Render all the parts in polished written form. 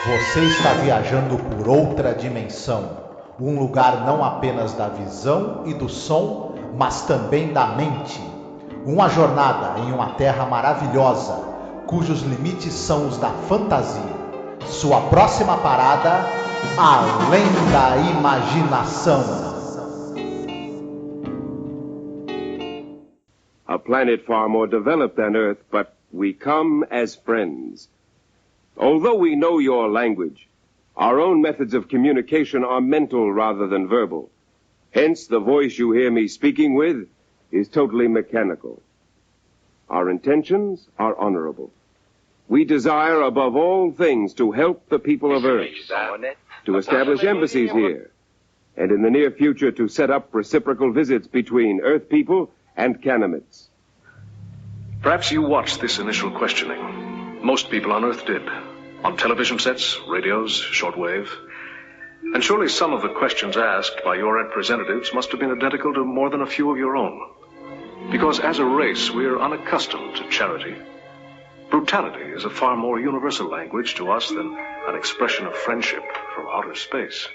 Você está viajando por outra dimensão, um lugar não apenas da visão e do som, mas também da mente. Uma jornada em uma terra maravilhosa, cujos limites são os da fantasia. Sua próxima parada, além da imaginação. A planet far more developed than Earth, but we come as friends. Although we know your language, our own methods of communication are mental rather than verbal. Hence, the voice you hear me speaking with is totally mechanical. Our intentions are honorable. We desire, above all things, to help the people of Earth, to establish embassies here, and in the near future to set up reciprocal visits between Earth people and Canamites. Perhaps you watched this initial questioning. Most people on Earth did. On television sets, radios, shortwave. And surely some of the questions asked by your representatives must have been identical to more than a few of your own. Because as a race, we're unaccustomed to charity. Brutality is a far more universal language to us than an expression of friendship from outer space.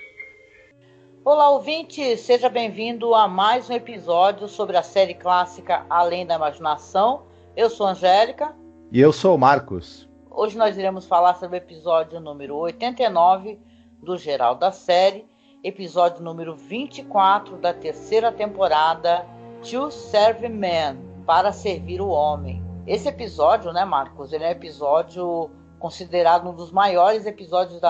Olá, ouvinte! Seja bem-vindo a mais um episódio sobre a série clássica Além da Imaginação. Eu sou a Angélica. E eu sou o Marcos. Hoje nós iremos falar sobre o episódio número 89 do geral da série, episódio número 24 da terceira temporada, To Serve Man, para servir o homem. Esse episódio, né, Marcos, ele é um episódio considerado um dos maiores episódios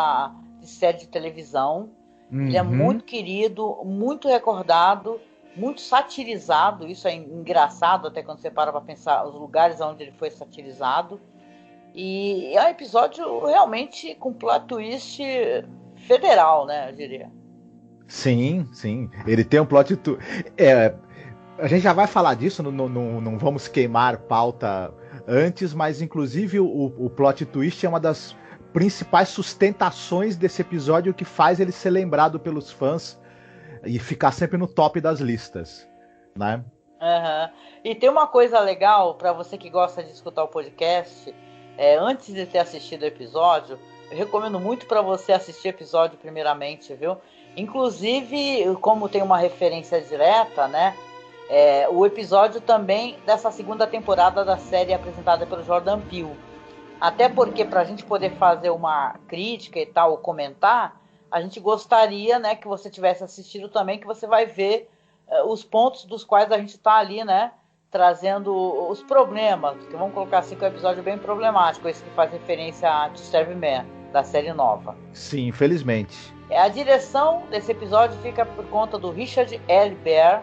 de série de televisão. Ele é muito querido, muito recordado, muito satirizado. Isso é engraçado até quando você para pensar os lugares onde ele foi satirizado. E é um episódio realmente com plot twist federal, né, eu diria. Sim. Ele tem um plot twist. A gente já vai falar disso, não vamos queimar pauta antes, mas inclusive o plot twist é uma das principais sustentações desse episódio que faz ele ser lembrado pelos fãs e ficar sempre no top das listas, né? Uhum. E tem uma coisa legal para você que gosta de escutar o podcast. Antes de ter assistido o episódio, eu recomendo muito para você assistir o episódio primeiramente, viu? Inclusive, como tem uma referência direta, né? O episódio também dessa segunda temporada da série apresentada pelo Jordan Peele. Até porque, para a gente poder fazer uma crítica e tal, ou comentar, a gente gostaria, né, que você tivesse assistido também, que você vai ver os pontos dos quais a gente está ali, né? Trazendo os problemas, que vamos colocar assim, que é um episódio bem problemático, esse que faz referência a To Serve Man, da série nova. Sim, infelizmente. A direção desse episódio fica por conta do Richard L. Bear,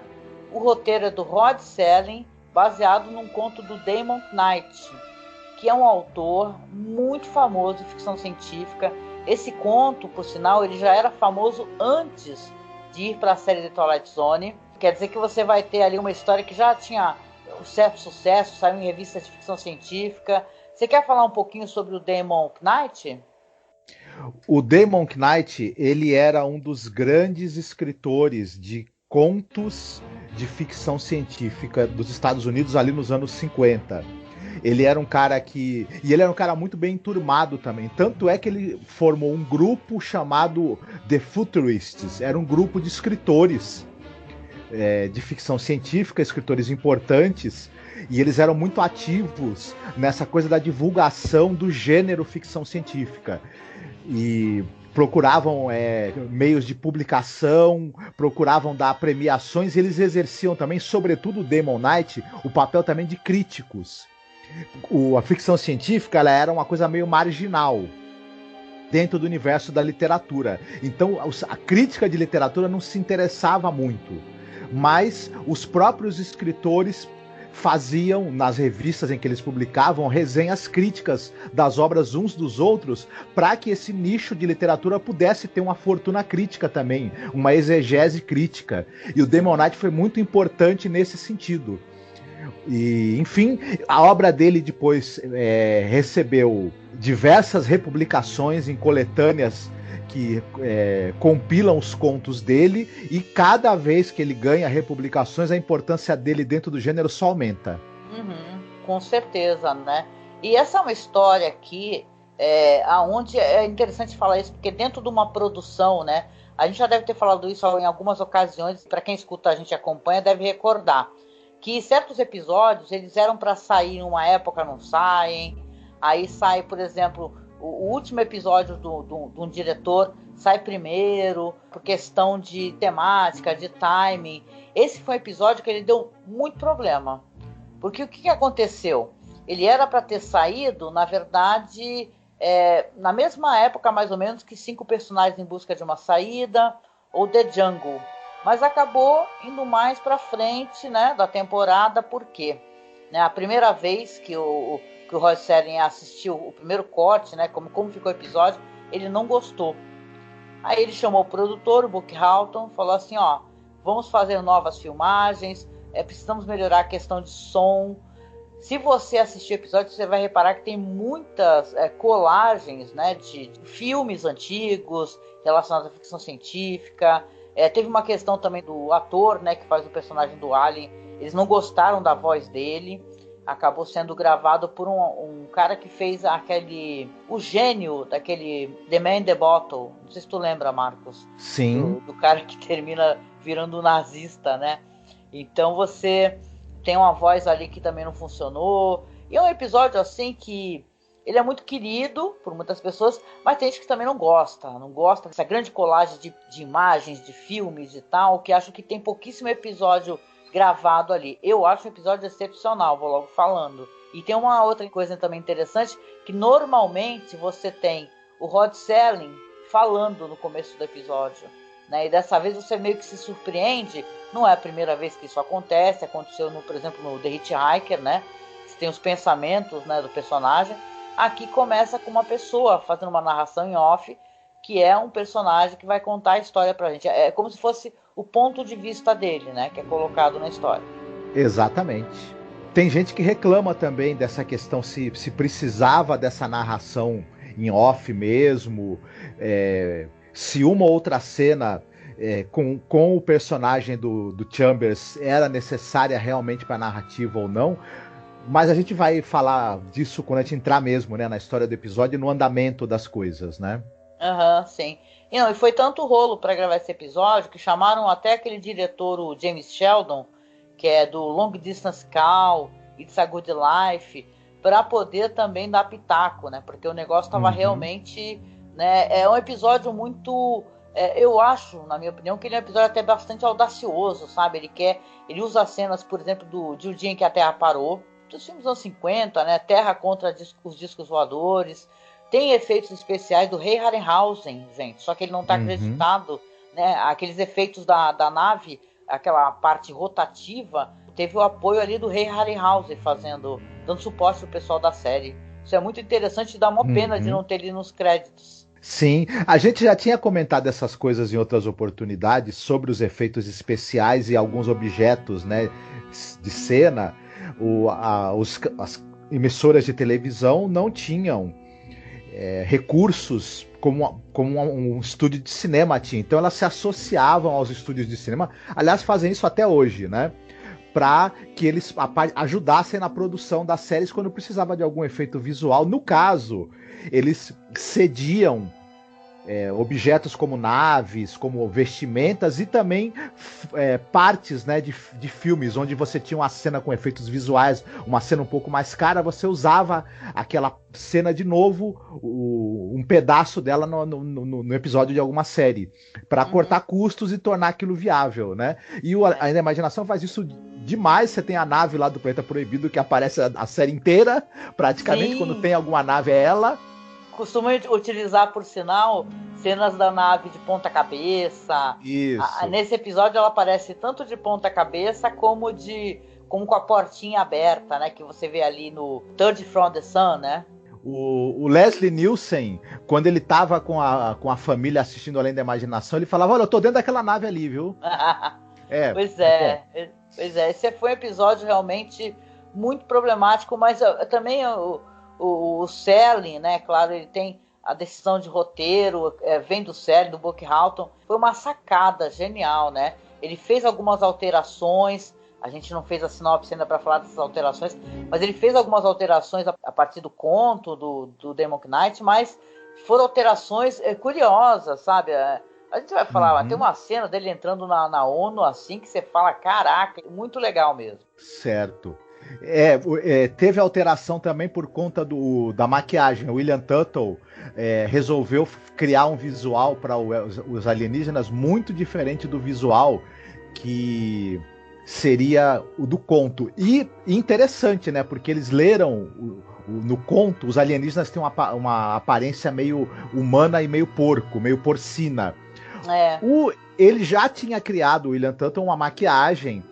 o roteiro é do Rod Serling, baseado num conto do Damon Knight, que é um autor muito famoso de ficção científica. Esse conto, por sinal, ele já era famoso antes de ir para a série The Twilight Zone. Quer dizer que você vai ter ali uma história que já tinha um certo sucesso, saiu em revistas de ficção científica. Você quer falar um pouquinho sobre o Damon Knight? O Damon Knight, ele era um dos grandes escritores de contos de ficção científica dos Estados Unidos ali nos anos 50. Ele era um cara e ele era um cara muito bem enturmado também. Tanto é que ele formou um grupo chamado The Futurists. Era um grupo de escritores de ficção científica, escritores importantes, e eles eram muito ativos nessa coisa da divulgação do gênero ficção científica. E procuravam meios de publicação, procuravam dar premiações, e eles exerciam também, sobretudo o Damon Knight, o papel também de críticos. A ficção científica ela era uma coisa meio marginal dentro do universo da literatura. Então a crítica de literatura não se interessava muito. Mas os próprios escritores faziam, nas revistas em que eles publicavam, resenhas críticas das obras uns dos outros, para que esse nicho de literatura pudesse ter uma fortuna crítica também, uma exegese crítica. E o Damon Knight foi muito importante nesse sentido. E, enfim, a obra dele depois recebeu diversas republicações em coletâneas que compilam os contos dele, e cada vez que ele ganha republicações, a importância dele dentro do gênero só aumenta. Com certeza, né? E essa é uma história que aonde é interessante falar isso, porque dentro de uma produção, né, a gente já deve ter falado isso em algumas ocasiões, para quem escuta a gente acompanha deve recordar, que certos episódios eles eram para sair em uma época, não saem, aí sai, por exemplo, o último episódio de um diretor sai primeiro, por questão de temática, de timing. Esse foi um episódio que ele deu muito problema, porque o que aconteceu? Ele era para ter saído, na verdade, na mesma época, mais ou menos, que 5 personagens em busca de uma saída, ou The Jungle. Mas acabou indo mais para frente, né, da temporada, por quê? Né, a primeira vez que o Rod Serling assistiu o primeiro corte, né, como ficou o episódio, ele não gostou. Aí ele chamou o produtor, o Buck Houghton, falou assim, ó, vamos fazer novas filmagens, precisamos melhorar a questão de som. Se você assistir o episódio, você vai reparar que tem muitas colagens, né, de filmes antigos relacionados à ficção científica. Teve uma questão também do ator, né, que faz o personagem do Alien. Eles não gostaram da voz dele. Acabou sendo gravado por um cara que fez o gênio daquele The Man in the Bottle. Não sei se tu lembra, Marcos. Sim. Do cara que termina virando um nazista, né? Então você tem uma voz ali que também não funcionou. E é um episódio assim que ele é muito querido por muitas pessoas, mas tem gente que também não gosta dessa grande colagem de imagens, de filmes e tal, que acho que tem pouquíssimo episódio gravado ali. Eu acho um episódio excepcional, vou logo falando. E tem uma outra coisa também interessante, que normalmente você tem o Rod Serling falando no começo do episódio, né? E dessa vez você meio que se surpreende. Não é a primeira vez que isso acontece. Aconteceu, por exemplo, no The Hitchhiker, né? Você tem os pensamentos, né, do personagem. Aqui começa com uma pessoa fazendo uma narração em off, que é um personagem que vai contar a história pra gente. É como se fosse o ponto de vista dele, né, que é colocado na história. Exatamente. Tem gente que reclama também dessa questão, se precisava dessa narração em off mesmo, se uma outra cena com o personagem do Chambers era necessária realmente para a narrativa ou não. Mas a gente vai falar disso quando a gente entrar mesmo, né, na história do episódio e no andamento das coisas, né? Sim. E foi tanto rolo para gravar esse episódio que chamaram até aquele diretor, o James Sheldon, que é do Long Distance Call, It's a Good Life, para poder também dar pitaco, né? Porque o negócio estava realmente, né? É um episódio muito, eu acho, na minha opinião, que ele é um episódio até bastante audacioso, sabe? Ele usa cenas, por exemplo, de O Dia em que a Terra Parou, dos filmes dos anos 50, né? Terra contra os discos voadores. Tem efeitos especiais do Ray Harryhausen, gente, só que ele não está acreditado, né? Aqueles efeitos da nave, aquela parte rotativa, teve o apoio ali do Ray Harryhausen dando suporte pro pessoal da série. Isso é muito interessante e dá uma pena de não ter ele nos créditos. Sim, a gente já tinha comentado essas coisas em outras oportunidades sobre os efeitos especiais e alguns objetos, né, de cena. As emissoras de televisão não tinham recursos como um estúdio de cinema tinha. Então elas se associavam aos estúdios de cinema. Aliás, fazem isso até hoje, né? Para que eles ajudassem na produção das séries quando precisava de algum efeito visual. No caso, eles cediam objetos como naves, como vestimentas e também partes, né, de filmes, onde você tinha uma cena com efeitos visuais, uma cena um pouco mais cara, você usava aquela cena de novo, um pedaço dela no episódio de alguma série, para cortar custos e tornar aquilo viável, né? E a imaginação faz isso demais. Você tem a nave lá do Planeta Proibido que aparece a série inteira, praticamente. Sim. Quando tem alguma nave é ela. Costuma utilizar, por sinal, cenas da nave de ponta cabeça. Isso. Nesse episódio ela aparece tanto de ponta cabeça como com a portinha aberta, né? Que você vê ali no Third from the Sun, né? O Leslie Nielsen, quando ele tava com a família assistindo Além da Imaginação, ele falava: olha, eu tô dentro daquela nave ali, viu? Pois é. Esse foi um episódio realmente muito problemático, mas também o Serling, né? Claro, ele tem a decisão de roteiro, vem do Serling, do Buck Houghton. Foi uma sacada genial, né? Ele fez algumas alterações, A gente não fez a sinopse ainda para falar dessas alterações, mas ele fez algumas alterações a partir do conto do Damon Knight, mas foram alterações curiosas, sabe? A gente vai falar, tem uma cena dele entrando na ONU assim, que você fala, caraca, muito legal mesmo. Certo. Teve alteração também por conta da maquiagem. O William Tuttle resolveu criar um visual para os alienígenas muito diferente do visual que seria o do conto. E interessante, né? Porque eles leram no conto, os alienígenas têm uma aparência meio humana e meio porco, meio porcina. Ele já tinha criado, o William Tuttle, uma maquiagem,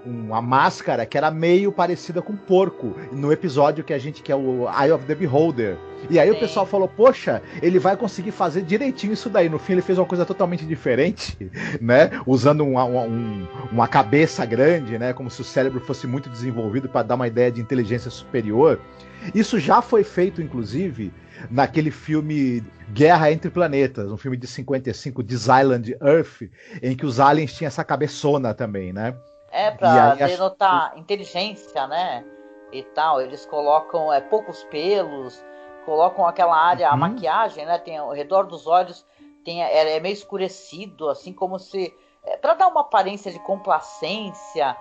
uma máscara que era meio parecida com porco, no episódio que é o Eye of the Beholder. E aí o pessoal falou, poxa, ele vai conseguir fazer direitinho isso daí. No fim ele fez uma coisa totalmente diferente, né? Usando uma cabeça grande, né? Como se o cérebro fosse muito desenvolvido para dar uma ideia de inteligência superior. Isso já foi feito, inclusive, naquele filme Guerra Entre Planetas, um filme de 55, This Island Earth, em que os aliens tinham essa cabeçona também, né? Pra denotar inteligência, né? E tal. Eles colocam poucos pelos, colocam aquela área, a maquiagem, né? Tem ao redor dos olhos, é meio escurecido, assim como se... para dar uma aparência de complacência,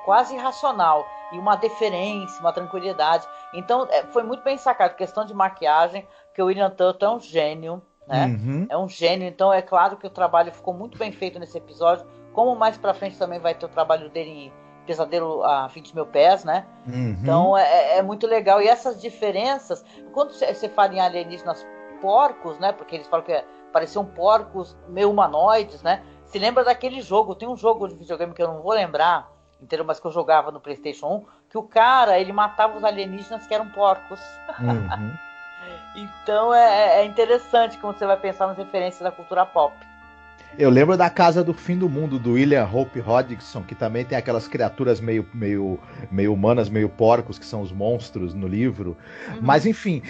quase irracional. E uma deferência, uma tranquilidade. Então, foi muito bem sacado. Questão de maquiagem, porque o William Tuttle é um gênio, né? É um gênio. Então, é claro que o trabalho ficou muito bem feito nesse episódio. Como mais pra frente também vai ter o trabalho dele em Pesadelo a 20 Mil Pés, né? Então é muito legal. E essas diferenças, quando você fala em alienígenas porcos, né? Porque eles falam que pareciam porcos meio humanoides, né? Se lembra daquele jogo, tem um jogo de videogame que eu não vou lembrar inteiro, mas que eu jogava no PlayStation 1, que o cara, ele matava os alienígenas que eram porcos. Então é interessante como você vai pensar nas referências da cultura pop. Eu lembro da Casa do Fim do Mundo, do William Hope Hodgson, que também tem aquelas criaturas meio humanas, meio porcos, que são os monstros no livro. Mas, enfim,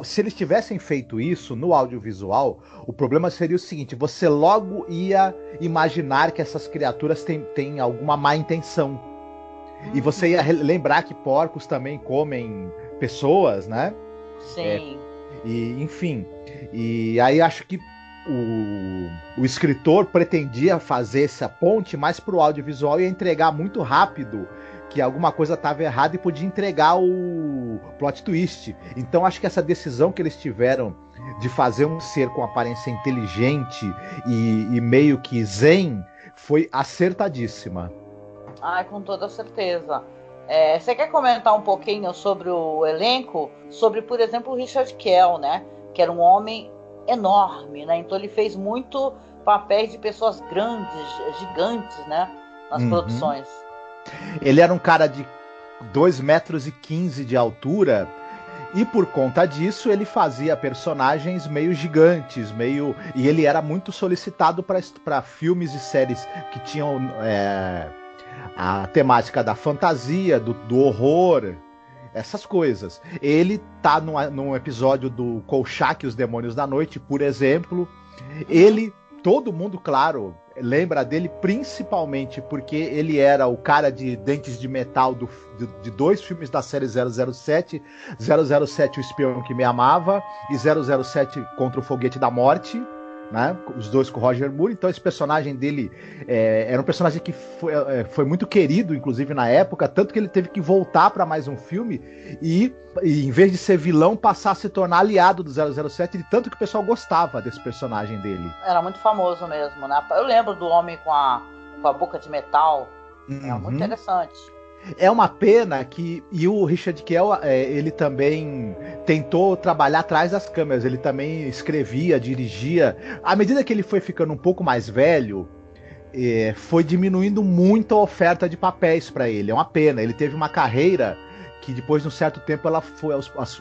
se eles tivessem feito isso no audiovisual, o problema seria o seguinte, você logo ia imaginar que essas criaturas têm alguma má intenção. E você ia lembrar que porcos também comem pessoas, né? Sim. Enfim, e aí acho que o escritor pretendia fazer essa ponte mais pro audiovisual e entregar muito rápido que alguma coisa estava errada e podia entregar o plot twist. Então acho que essa decisão que eles tiveram de fazer um ser com aparência inteligente e meio que zen foi acertadíssima. Com toda certeza. Você quer comentar um pouquinho sobre o elenco? Sobre, por exemplo, o Richard Kell, né? Que era um homem enorme, né? Então ele fez muito papéis de pessoas grandes, gigantes, né? Nas produções. Ele era um cara de 2,15 metros de altura e por conta disso ele fazia personagens meio gigantes, e ele era muito solicitado para filmes e séries que tinham a temática da fantasia, do horror, essas coisas. Ele tá num episódio do Kolchak e os Demônios da Noite, por exemplo. Todo mundo, claro, lembra dele principalmente porque ele era o cara de dentes de metal de 2 filmes da série 007, 007 O Espião que Me Amava e 007 Contra o Foguete da Morte, né? Os dois com o Roger Moore. Então esse personagem dele era um personagem que foi muito querido, inclusive na época, tanto que ele teve que voltar para mais um filme e em vez de ser vilão, passar a se tornar aliado do 007, de tanto que o pessoal gostava desse personagem dele. Era muito famoso mesmo, né? Eu lembro do homem com a boca de metal. Era muito interessante. É uma pena e o Richard Kell, ele também tentou trabalhar atrás das câmeras, ele também escrevia, dirigia. À medida que ele foi ficando um pouco mais velho, foi diminuindo muito a oferta de papéis para ele. É uma pena, ele teve uma carreira que depois de um certo tempo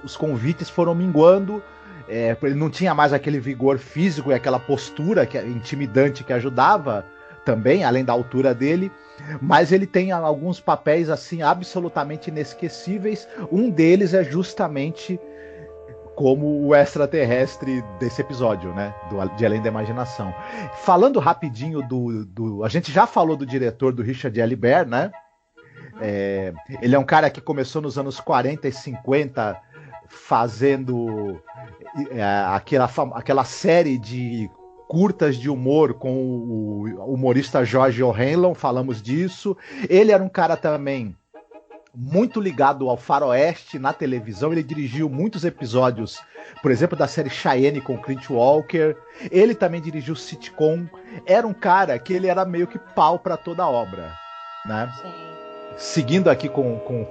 os convites foram minguando, ele não tinha mais aquele vigor físico e aquela postura intimidante que ajudava também, além da altura dele. Mas ele tem alguns papéis assim absolutamente inesquecíveis. Um deles é justamente como o extraterrestre desse episódio, né? De Além da Imaginação. Falando rapidinho a gente já falou do diretor, do Richard L. Baer, né? Ele é um cara que começou nos anos 40 e 50 fazendo aquela série de curtas de humor com o humorista George O'Hanlon, falamos disso. Ele era um cara também muito ligado ao faroeste na televisão. Ele dirigiu muitos episódios, por exemplo, da série Cheyenne com Clint Walker. Ele também dirigiu sitcom. Era um cara que ele era meio que pau para toda a obra, né? Sim. Seguindo aqui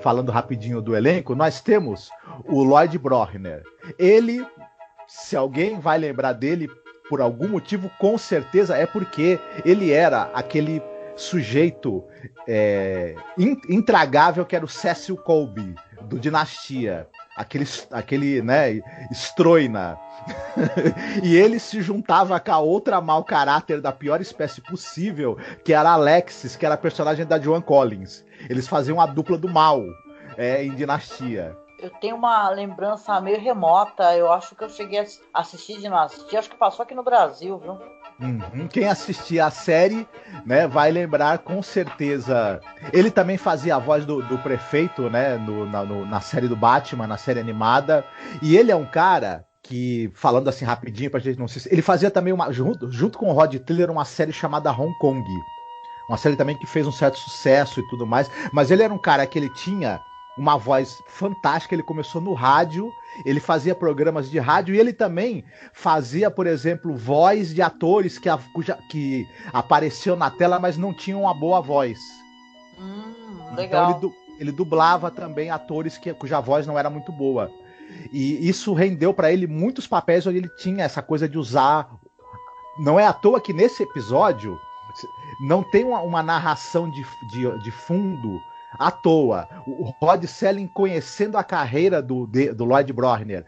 falando rapidinho do elenco, nós temos o Lloyd Brochner. Ele, se alguém vai lembrar dele por algum motivo, com certeza é porque ele era aquele sujeito intragável que era o Cecil Colby, do Dinastia. Aquele né, estroina. E ele se juntava com a outra mau caráter da pior espécie possível, que era a Alexis, que era a personagem da Joan Collins. Eles faziam a dupla do mal em Dinastia. Eu tenho uma lembrança meio remota. Eu acho que eu cheguei a assistir Dinastia. Acho que passou aqui no Brasil, viu? Quem assistia a série, né, vai lembrar com certeza. Ele também fazia a voz do prefeito, né, na série do Batman, na série animada. E ele é um cara que, falando assim rapidinho pra gente não se... Ele fazia também, junto com o Rod Tiller, uma série chamada Hong Kong. Uma série também que fez um certo sucesso e tudo mais. Mas ele era um cara que ele tinha uma voz fantástica. Ele começou no rádio, ele fazia programas de rádio e ele também fazia, por exemplo, voz de atores que apareciam na tela, mas não tinham uma boa voz. Legal. Então ele dublava também atores cuja voz não era muito boa. E isso rendeu para ele muitos papéis onde ele tinha essa coisa de usar. Não é à toa que nesse episódio não tem uma narração de fundo à toa. O Rod Serling, conhecendo a carreira do Lloyd Brochner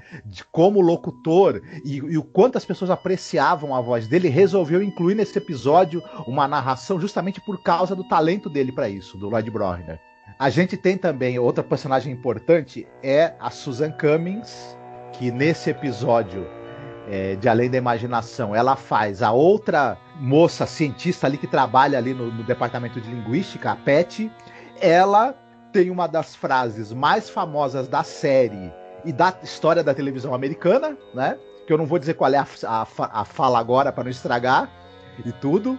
como locutor e o quanto as pessoas apreciavam a voz dele, resolveu incluir nesse episódio uma narração justamente por causa do talento dele para isso, do Lloyd Brochner. A gente tem também outra personagem importante, é a Susan Cummings, que nesse episódio de Além da Imaginação, ela faz a outra moça cientista ali que trabalha ali no departamento de linguística, a Patty. Ela tem uma das frases mais famosas da série e da história da televisão americana, né? Que eu não vou dizer qual é a fala agora para não estragar e tudo.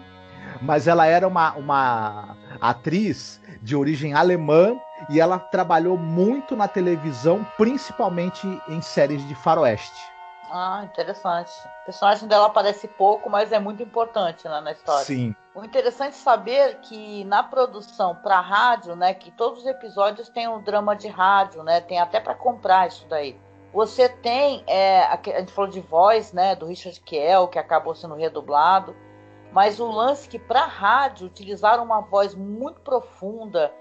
Mas ela era uma atriz de origem alemã e ela trabalhou muito na televisão, principalmente em séries de faroeste. Ah, interessante. O personagem dela aparece pouco, mas é muito importante, né, na história. Sim. O interessante é saber que na produção para rádio, né, que todos os episódios têm um drama de rádio, né, tem até para comprar isso daí. Você tem, a gente falou de voz, né, do Richard Kiel, que acabou sendo redublado, mas o lance que para rádio utilizaram uma voz muito profunda,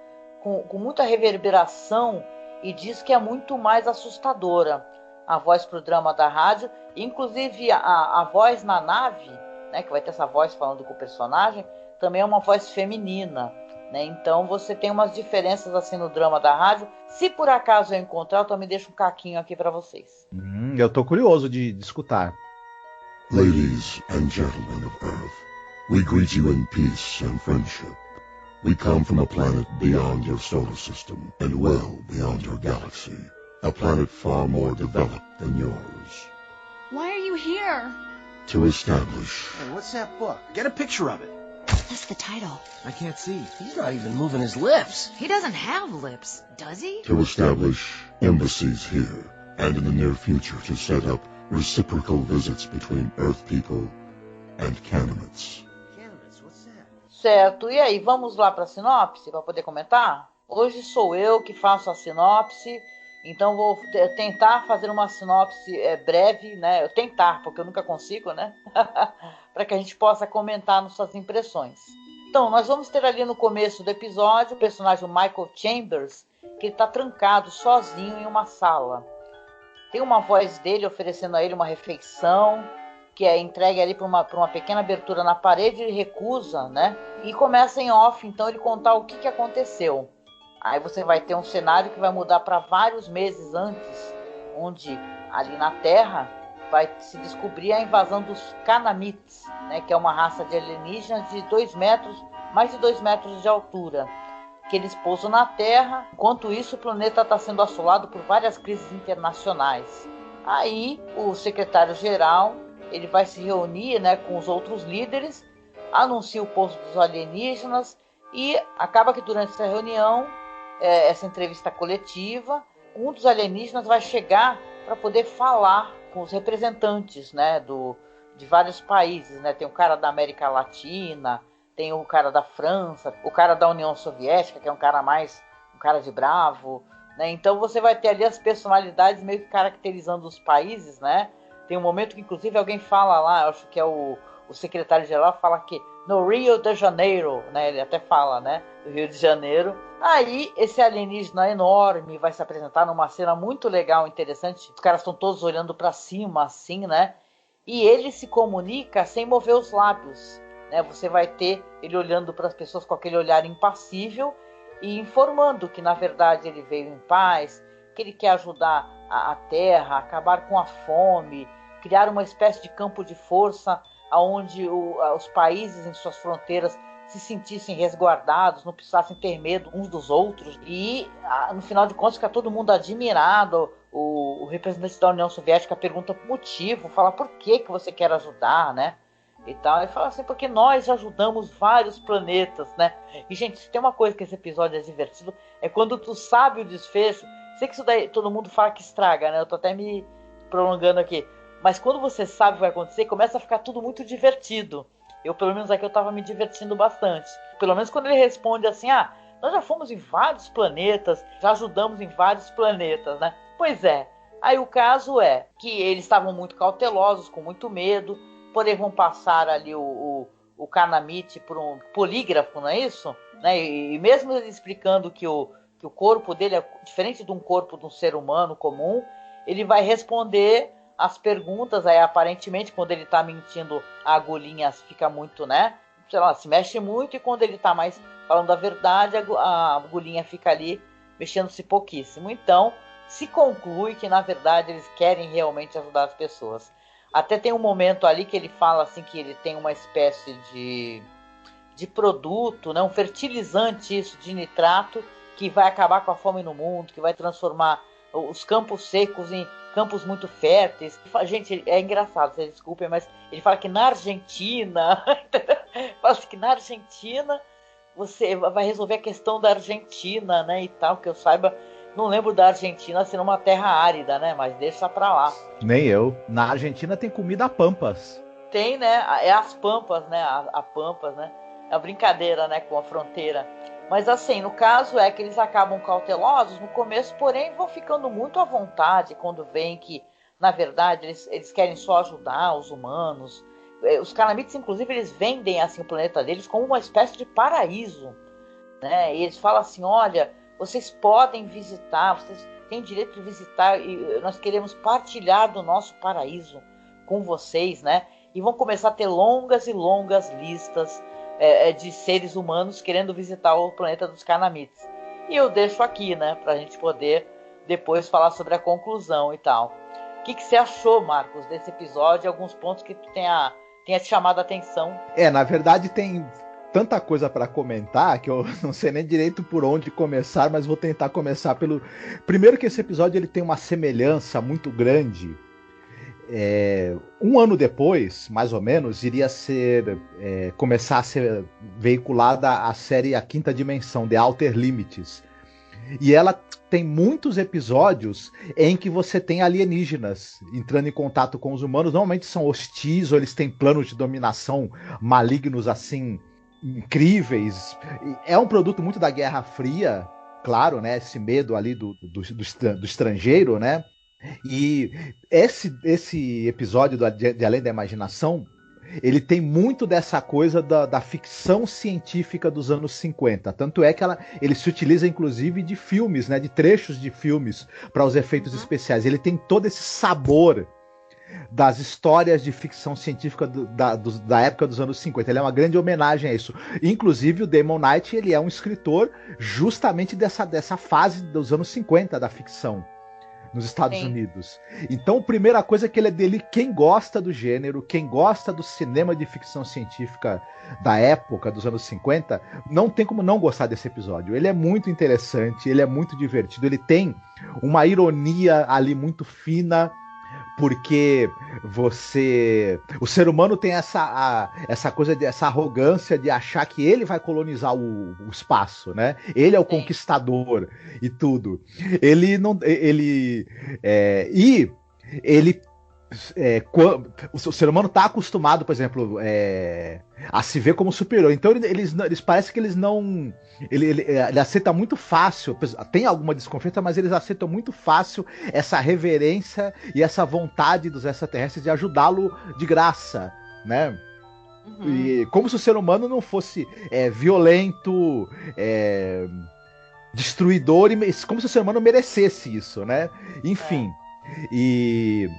com muita reverberação, e diz que é muito mais assustadora a voz pro drama da rádio. Inclusive a voz na nave, né, que vai ter essa voz falando com o personagem, também é uma voz feminina, né? Então você tem umas diferenças assim no drama da rádio. Se por acaso eu encontrar, eu também deixo um caquinho aqui para vocês. Eu tô curioso de escutar. Ladies and gentlemen of Earth, we greet you in peace and friendship. We come from a planet beyond your solar system and well beyond your galaxy. A planet far more developed than yours. Why are you here? To establish... Hey, what's that book? Get a picture of it. That's the title. I can't see. He's not even moving his lips. He doesn't have lips, does he? To establish embassies here, and in the near future to set up reciprocal visits between Earth people and Canaanites. Canaanites, what's that? Certo, e aí, vamos lá para a sinopse, para poder comentar? Hoje sou eu que faço a sinopse. Então vou tentar fazer uma sinopse breve, né? Eu tentar, porque eu nunca consigo, né? Para que a gente possa comentar nossas impressões. Então, nós vamos ter ali no começo do episódio o personagem Michael Chambers, que está trancado sozinho em uma sala. Tem uma voz dele oferecendo a ele uma refeição, que é entregue ali por uma pequena abertura na parede. Ele recusa, né? E começa em off, então, ele contar o que aconteceu. Aí você vai ter um cenário que vai mudar para vários meses antes, onde ali na Terra vai se descobrir a invasão dos Canaanites, né, que é uma raça de alienígenas de 2 metros, mais de 2 metros de altura. que eles pousam na Terra. Enquanto isso, o planeta está sendo assolado por várias crises internacionais. Aí, o secretário-geral ele vai se reunir, né, com os outros líderes, anuncia o pouso dos alienígenas e acaba que durante essa reunião, essa entrevista coletiva, um dos alienígenas vai chegar para poder falar com os representantes, né, de vários países, né? Tem o cara da América Latina, tem o cara da França, o cara da União Soviética, que é um cara de bravo, né? Então você vai ter ali as personalidades meio que caracterizando os países, né? Tem um momento que inclusive alguém fala lá, acho que é o secretário-geral, fala que no Rio de Janeiro, né? Ele até fala, né? Do Rio de Janeiro. Aí esse alienígena enorme vai se apresentar numa cena muito legal, interessante. Os caras estão todos olhando para cima, assim, né? E ele se comunica sem mover os lábios, né? Você vai ter ele olhando para as pessoas com aquele olhar impassível e informando que, na verdade, ele veio em paz, que ele quer ajudar a Terra, acabar com a fome, criar uma espécie de campo de força onde os países em suas fronteiras se sentissem resguardados, não precisassem ter medo uns dos outros. E, no final de contas, fica todo mundo admirado. O representante da União Soviética pergunta o motivo, fala por que você quer ajudar, né? E tal. Ele fala assim, porque nós ajudamos vários planetas, né? E, gente, se tem uma coisa que esse episódio é divertido, é quando tu sabe o desfecho. Sei que isso daí todo mundo fala que estraga, né? Eu tô até me prolongando aqui. Mas quando você sabe o que vai acontecer, começa a ficar tudo muito divertido. Eu, pelo menos aqui, eu tava me divertindo bastante. Pelo menos quando ele responde assim, nós já fomos em vários planetas, já ajudamos em vários planetas, né? Pois é. Aí o caso é que eles estavam muito cautelosos, com muito medo, porém vão passar ali o Kanamiti por um polígrafo, não é isso? Né? E mesmo ele explicando que o corpo dele é diferente de um corpo de um ser humano comum, ele vai responder as perguntas, aí aparentemente quando ele tá mentindo a agulhinha fica muito, né, sei lá, se mexe muito, e quando ele tá mais falando a verdade, a agulhinha fica ali mexendo-se pouquíssimo. Então se conclui que na verdade eles querem realmente ajudar as pessoas. Até tem um momento ali que ele fala assim que ele tem uma espécie de produto, né, um fertilizante isso, de nitrato, que vai acabar com a fome no mundo, que vai transformar os campos secos em campos muito férteis. Gente, é engraçado, vocês desculpem, mas ele fala que na Argentina, fala assim que na Argentina você vai resolver a questão da Argentina, né, e tal, que eu saiba, não lembro da Argentina ser uma terra árida, né, mas deixa pra lá. Nem eu. Na Argentina tem comida a pampas. Tem, né, é as pampas, né, a pampas, né, é uma brincadeira, né, com a fronteira. Mas assim, no caso é que eles acabam cautelosos no começo, porém vão ficando muito à vontade quando veem que, na verdade, eles querem só ajudar os humanos. Os Kanamites, inclusive, eles vendem assim, o planeta deles como uma espécie de paraíso, né? E eles falam assim, olha, vocês podem visitar, vocês têm direito de visitar, e nós queremos partilhar do nosso paraíso com vocês, né? E vão começar a ter longas e longas listas de seres humanos querendo visitar o planeta dos Kanamites. E eu deixo aqui, né, pra gente poder depois falar sobre a conclusão e tal. O que você achou, Marcos, desse episódio? Alguns pontos que tu tenha te chamado a atenção? Na verdade tem tanta coisa para comentar que eu não sei nem direito por onde começar, mas vou tentar começar pelo... Primeiro que esse episódio ele tem uma semelhança muito grande. Um ano depois, mais ou menos, iria começar a ser veiculada a série A Quinta Dimensão, The Outer Limits. E ela tem muitos episódios em que você tem alienígenas entrando em contato com os humanos. Normalmente são hostis, ou eles têm planos de dominação malignos, assim, incríveis. É um produto muito da Guerra Fria, claro, né? Esse medo ali do estrangeiro, né? E esse episódio de Além da Imaginação, ele tem muito dessa coisa da ficção científica dos anos 50. Tanto é que ele se utiliza, inclusive, de filmes, né, de trechos de filmes para os efeitos especiais. Ele tem todo esse sabor das histórias de ficção científica da época dos anos 50. Ele é uma grande homenagem a isso. Inclusive, o Damon Knight, ele é um escritor justamente dessa fase dos anos 50 da ficção. nos Estados Sim. Unidos. Então, a primeira coisa é que ele é dele, quem gosta do gênero, quem gosta do cinema de ficção científica da época, dos anos 50, não tem como não gostar desse episódio. Ele é muito interessante, ele é muito divertido, ele tem uma ironia ali muito fina, porque o ser humano tem essa coisa, essa arrogância de achar que ele vai colonizar o espaço, né? Ele é o conquistador e tudo. Ele não, ele o ser humano está acostumado, por exemplo, a se ver como superior. Então eles parece que eles não. Ele aceita muito fácil, tem alguma desconfiança, mas eles aceitam muito fácil essa reverência e essa vontade dos extraterrestres de ajudá-lo de graça, né? Uhum. E como se o ser humano não fosse violento, destruidor, como se o ser humano merecesse isso, né? Enfim, e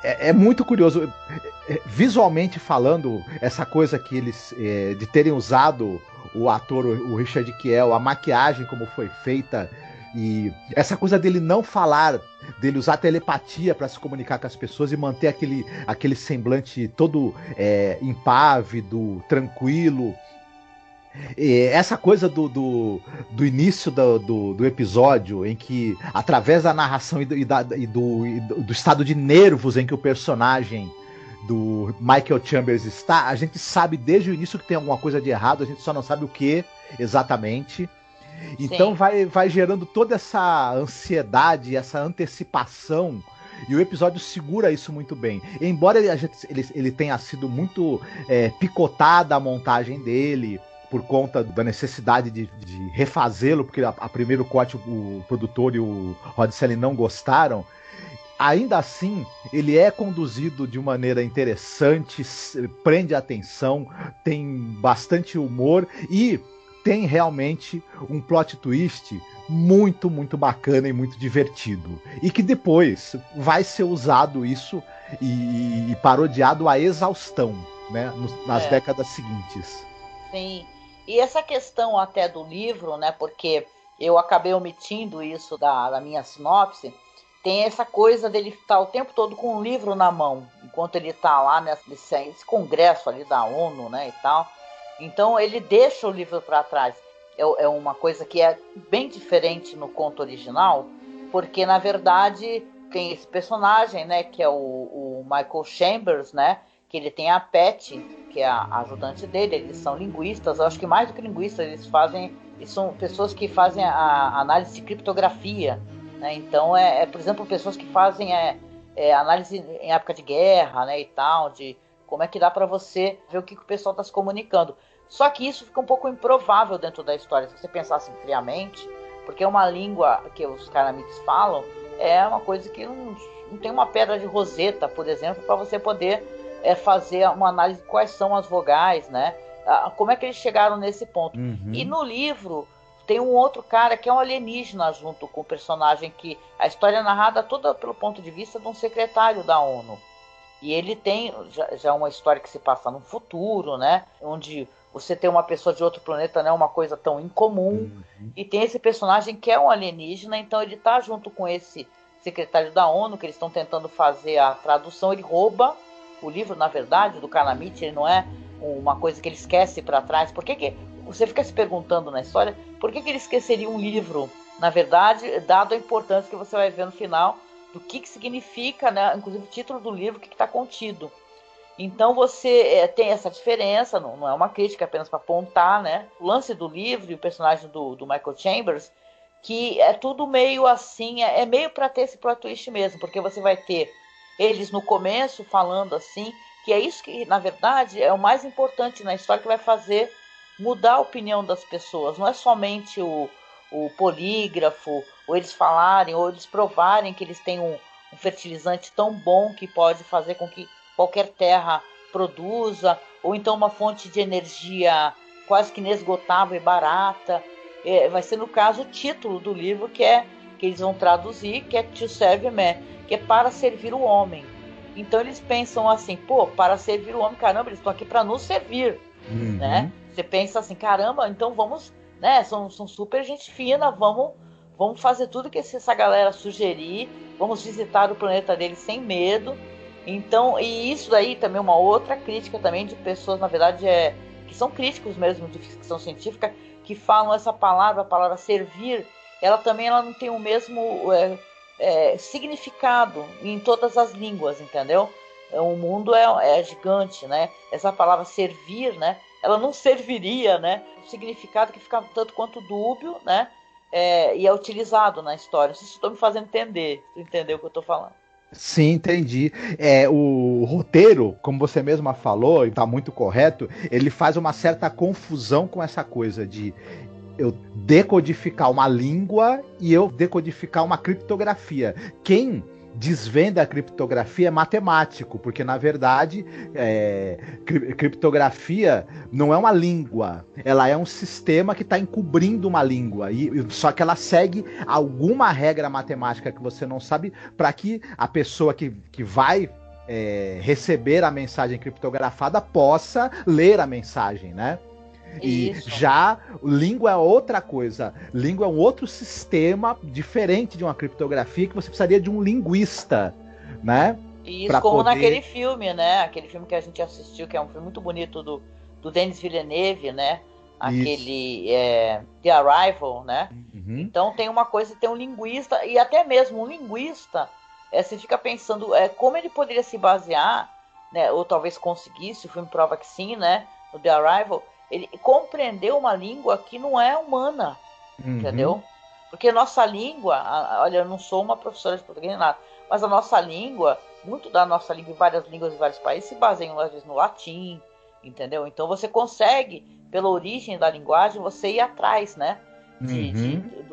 é muito curioso, visualmente falando, essa coisa que eles, de terem usado o ator, o Richard Kiel, a maquiagem como foi feita, e essa coisa dele não falar, dele usar telepatia para se comunicar com as pessoas e manter aquele semblante todo impávido, tranquilo. Essa coisa do início do episódio, em que, através da narração e do estado de nervos em que o personagem do Michael Chambers está, a gente sabe desde o início que tem alguma coisa de errado, a gente só não sabe o que exatamente. Então vai gerando toda essa ansiedade, essa antecipação, e o episódio segura isso muito bem. Embora ele tenha sido muito picotada a montagem dele, por conta da necessidade de refazê-lo, porque a primeiro corte o produtor e o Rod Serling não gostaram, ainda assim ele é conduzido de maneira interessante, prende a atenção, tem bastante humor e tem realmente um plot twist muito, muito bacana e muito divertido. E que depois vai ser usado isso e parodiado à exaustão, né, nas décadas seguintes. Sim. E essa questão até do livro, né, porque eu acabei omitindo isso da minha sinopse, tem essa coisa dele estar o tempo todo com um livro na mão, enquanto ele está lá nesse congresso ali da ONU, né, e tal. Então ele deixa o livro para trás. É uma coisa que é bem diferente no conto original, porque na verdade tem esse personagem, né, que é o Michael Chambers, né, que ele tem a Patty, que é a ajudante dele. Eles são linguistas, eu acho que mais do que linguistas, eles são pessoas que fazem a análise de criptografia, né? Então, por exemplo, pessoas que fazem análise em época de guerra, né, e tal, de como é que dá para você ver o que o pessoal está se comunicando. Só que isso fica um pouco improvável dentro da história, se você pensar assim friamente, porque é uma língua que os Canamites falam, é uma coisa que não tem uma pedra de Roseta, por exemplo, para você poder fazer uma análise de quais são as vogais, né? Como é que eles chegaram nesse ponto. Uhum. E no livro tem um outro cara que é um alienígena junto com o personagem, que a história é narrada toda pelo ponto de vista de um secretário da ONU. E ele tem já uma história que se passa no futuro, né? Onde você tem uma pessoa de outro planeta, não é uma coisa tão incomum. Uhum. E tem esse personagem que é um alienígena, então ele tá junto com esse secretário da ONU, que eles estão tentando fazer a tradução. Ele rouba o livro, na verdade, do Canamite, ele não é uma coisa que ele esquece para trás. Por que você fica se perguntando na história, por que ele esqueceria um livro? Na verdade, dado a importância que você vai ver no final, do que significa, né, inclusive o título do livro, o que está contido. Então você tem essa diferença, não é uma crítica, apenas para apontar, né, o lance do livro e o personagem do Michael Chambers, que é tudo meio assim, é meio para ter esse plot twist mesmo, porque você vai ter eles no começo falando assim, que é isso que, na verdade, é o mais importante na história, que vai fazer mudar a opinião das pessoas. Não é somente o polígrafo, ou eles falarem, ou eles provarem que eles têm um fertilizante tão bom que pode fazer com que qualquer terra produza, ou então uma fonte de energia quase que inesgotável e barata. Vai ser, no caso, o título do livro, que eles vão traduzir, que é To Serve Man, que é para servir o homem. Então eles pensam assim, para servir o homem, caramba, eles estão aqui para nos servir, né? Você pensa assim, caramba, então vamos, né, são super gente fina, vamos vamos fazer tudo que essa galera sugerir, vamos visitar o planeta deles sem medo. Então, e isso daí também é uma outra crítica também de pessoas, na verdade, que são críticos mesmo de ficção científica, que falam essa palavra, a palavra servir, ela não tem o mesmo significado em todas as línguas, entendeu? O mundo é gigante, né? Essa palavra servir, né? Ela não serviria, né? O significado que fica tanto quanto dúbio, né? E é utilizado na história. Não sei se estou me fazendo entender. Tu entendeu o que eu estou falando? Sim, entendi. O roteiro, como você mesma falou, e está muito correto, ele faz uma certa confusão com essa coisa de eu decodificar uma língua e eu decodificar uma criptografia. Quem desvenda a criptografia é matemático, porque na verdade criptografia não é uma língua, ela é um sistema que está encobrindo uma língua, só que ela segue alguma regra matemática que você não sabe, para que a pessoa que vai receber a mensagem criptografada possa ler a mensagem, né? E Isso. já língua é outra coisa. Língua é um outro sistema diferente de uma criptografia, que você precisaria de um linguista, né? Isso, como naquele filme, né? Aquele filme que a gente assistiu, que é um filme muito bonito do Denis Villeneuve, né? Aquele The Arrival, né? Uhum. Então tem uma coisa, tem um linguista, e até mesmo um linguista, você fica pensando como ele poderia se basear, né? Ou talvez conseguisse, o filme prova que sim, né? No The Arrival, ele compreendeu uma língua que não é humana, entendeu? Porque nossa língua, olha, eu não sou uma professora de português nem nada, mas a nossa língua, muito da nossa língua, várias línguas de vários países se baseiam às vezes no latim, entendeu? Então você consegue, pela origem da linguagem, você ir atrás, né?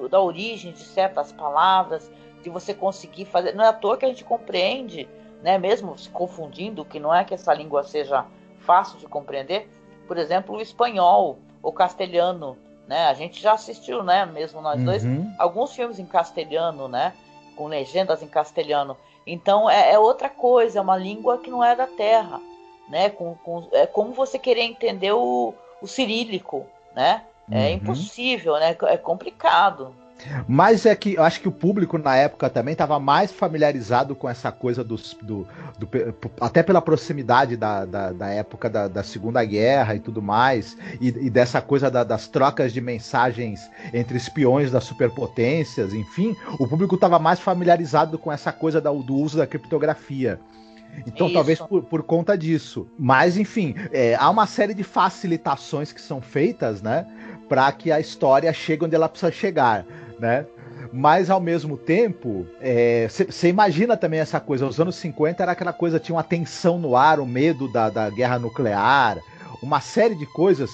Da origem de certas palavras, de você conseguir fazer. Não é à toa que a gente compreende, né? Mesmo se confundindo, que não é que essa língua seja fácil de compreender. Por exemplo, o espanhol, o castelhano, né? A gente já assistiu, né? Mesmo nós dois, alguns filmes em castelhano, né? Com legendas em castelhano. Então é outra coisa, é uma língua que não é da terra, né? É como você querer entender o cirílico, né? É impossível, né? É complicado. Mas é que eu acho que o público na época também estava mais familiarizado com essa coisa até pela proximidade da época da Segunda Guerra e tudo mais, e dessa coisa das trocas de mensagens entre espiões das superpotências, enfim, o público estava mais familiarizado com essa coisa do uso da criptografia. Então, talvez por conta disso. Mas, enfim, há uma série de facilitações que são feitas, né, para que a história chegue onde ela precisa chegar, né? Mas, ao mesmo tempo, você imagina também essa coisa. Os anos 50 era aquela coisa, tinha uma tensão no ar, o medo da guerra nuclear, uma série de coisas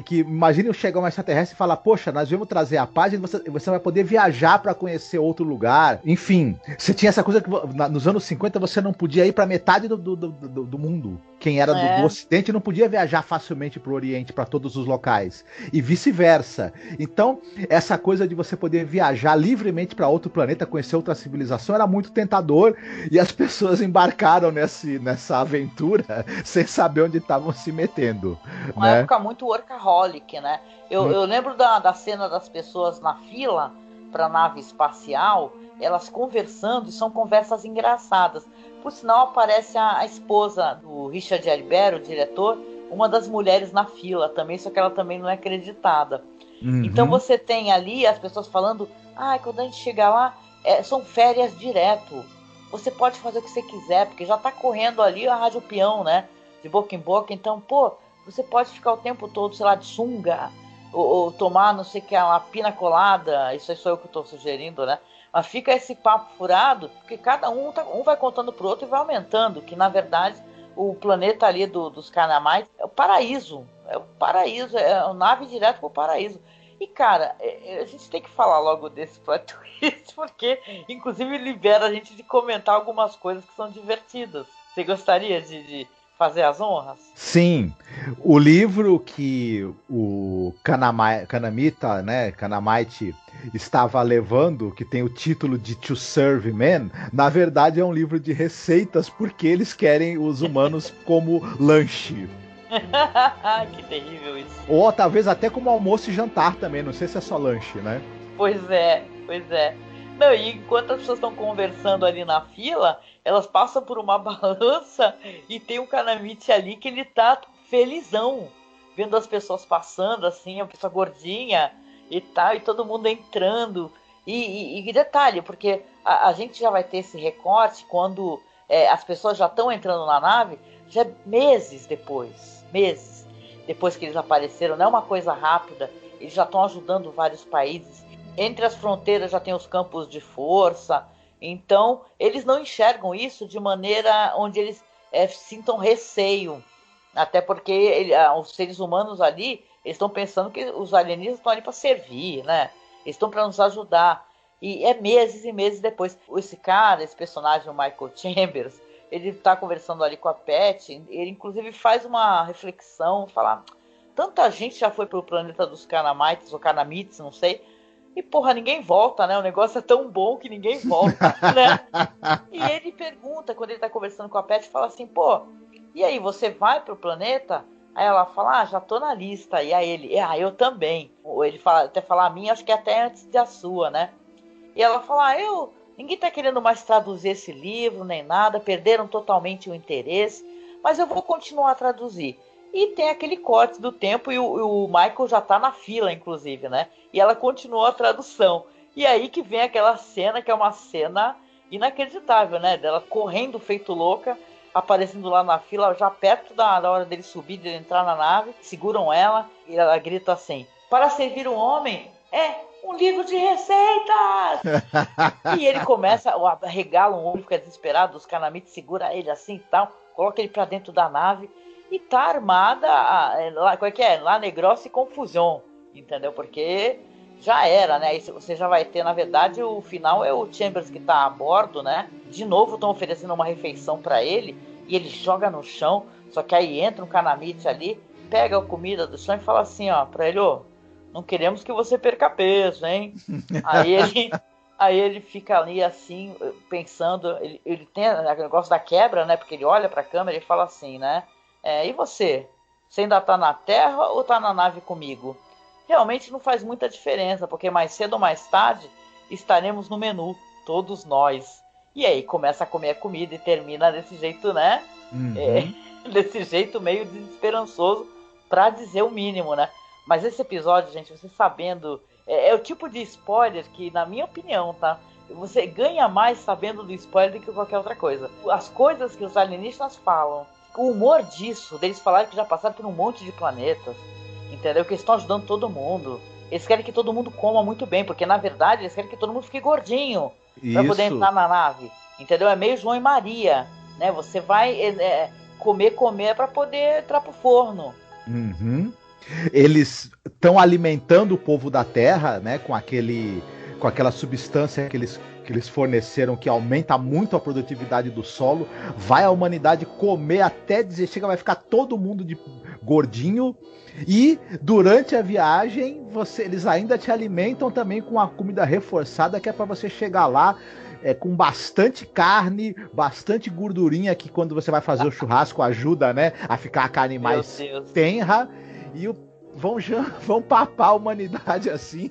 que imagine eu chegar um extraterrestre e falar, poxa, nós vamos trazer a paz e você vai poder viajar para conhecer outro lugar. Enfim, você tinha essa coisa que nos anos 50 você não podia ir para metade do mundo. Quem era do Ocidente não podia viajar facilmente para o Oriente, para todos os locais. E vice-versa. Então, essa coisa de você poder viajar livremente para outro planeta, conhecer outra civilização, era muito tentador. E as pessoas embarcaram nessa aventura sem saber onde estavam se metendo. Uma época muito workaholic, né? Eu lembro da cena das pessoas na fila para a nave espacial, elas conversando, e são conversas engraçadas. Por sinal, aparece a esposa do Richard Attenborough, o diretor, uma das mulheres na fila também, só que ela também não é acreditada. Então você tem ali as pessoas falando, quando a gente chegar lá, são férias direto. Você pode fazer o que você quiser, porque já tá correndo ali a rádio peão, né? De boca em boca, então, você pode ficar o tempo todo, sei lá, de sunga, ou tomar, não sei o que, uma pina colada, isso aí sou eu que estou sugerindo, né? Mas fica esse papo furado, porque cada um vai contando pro outro e vai aumentando, que na verdade o planeta ali dos Canamites é o paraíso, é a nave direto pro paraíso. E cara, a gente tem que falar logo desse plot twist, porque inclusive libera a gente de comentar algumas coisas que são divertidas. Você gostaria de fazer as honras? Sim, o livro que o Kanamita, né, Kanamite estava levando, que tem o título de To Serve Men, na verdade é um livro de receitas, porque eles querem os humanos como lanche. Que terrível isso. Ou talvez até como almoço e jantar também, não sei se é só lanche, né? Pois é. Não, e enquanto as pessoas estão conversando ali na fila, elas passam por uma balança e tem um Kanamichi ali que ele tá felizão, vendo as pessoas passando, assim, a pessoa gordinha e tal, e todo mundo entrando. E detalhe, porque a gente já vai ter esse recorte quando as pessoas já estão entrando na nave, já meses depois que eles apareceram, não é uma coisa rápida, eles já estão ajudando vários países. Entre as fronteiras já tem os campos de força, então eles não enxergam isso de maneira onde eles sintam receio, até porque os seres humanos ali, eles estão pensando que os alienígenas estão ali para servir, né? Eles estão para nos ajudar. E é meses e meses depois. Esse personagem, o Michael Chambers, ele está conversando ali com a Pat, ele inclusive faz uma reflexão, fala, tanta gente já foi pro planeta dos Kanamites, ou Kanamites, não sei, e porra, ninguém volta, né? O negócio é tão bom que ninguém volta, né? E ele pergunta, quando ele tá conversando com a Pat, fala assim, pô, e aí, você vai pro planeta? Aí ela fala, já tô na lista. E aí ele, eu também. Ou ele até fala a minha, acho que até antes da sua, né? E ela fala, ninguém tá querendo mais traduzir esse livro, nem nada, perderam totalmente o interesse, mas eu vou continuar a traduzir. E tem aquele corte do tempo e o Michael já tá na fila, inclusive, né? E ela continuou a tradução. E aí que vem aquela cena, que é uma cena inacreditável, né? Dela correndo feito louca, aparecendo lá na fila, já perto da hora dele subir, dele entrar na nave, seguram ela e ela grita assim, para servir um homem, um livro de receitas! E ele começa, regala um olho, fica desesperado, os Kanamites segura ele assim e tal, coloca ele pra dentro da nave e tá armada, lá Negrossa e confusão, entendeu? Porque já era, né? Aí você já vai ter, na verdade, o final é o Chambers que tá a bordo, né? De novo estão oferecendo uma refeição pra ele e ele joga no chão, só que aí entra um Kanamite ali, pega a comida do chão e fala assim, pra ele, não queremos que você perca peso, hein? Aí ele fica ali assim, pensando, ele tem o negócio da quebra, né? Porque ele olha pra câmera e fala assim, né? E você? Você ainda tá na Terra ou tá na nave comigo? Realmente não faz muita diferença, porque mais cedo ou mais tarde estaremos no menu, todos nós. E aí começa a comer a comida e termina desse jeito, né? Uhum. Desse jeito meio desesperançoso, pra dizer o mínimo, né? Mas esse episódio, gente, você sabendo... É o tipo de spoiler que, na minha opinião, tá? Você ganha mais sabendo do spoiler do que qualquer outra coisa. As coisas que os alienígenas falam, o humor disso, deles falarem que já passaram por um monte de planetas, entendeu? Que eles estão ajudando todo mundo. Eles querem que todo mundo coma muito bem, porque, na verdade, eles querem que todo mundo fique gordinho pra poder entrar na nave. Entendeu? É meio João e Maria, né? Você vai comer pra poder entrar pro forno. Uhum. Eles estão alimentando o povo da Terra, né, com aquela substância que eles forneceram, que aumenta muito a produtividade do solo. Vai a humanidade comer até dizer, vai ficar todo mundo de gordinho. E durante a viagem, eles ainda te alimentam também com a comida reforçada, que é para você chegar lá com bastante carne, bastante gordurinha, que quando você vai fazer o churrasco ajuda, né, a ficar a carne mais tenra. E vão papar a humanidade assim.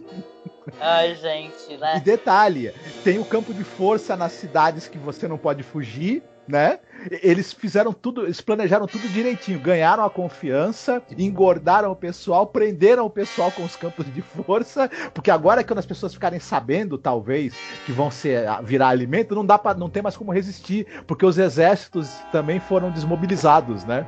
Ai, gente, né? E detalhe, tem o campo de força nas cidades que você não pode fugir, né? Eles fizeram tudo, eles planejaram tudo direitinho, ganharam a confiança, engordaram o pessoal, prenderam o pessoal com os campos de força, porque agora quando as pessoas ficarem sabendo, talvez, que vão virar alimento, não tem mais como resistir, porque os exércitos também foram desmobilizados, né?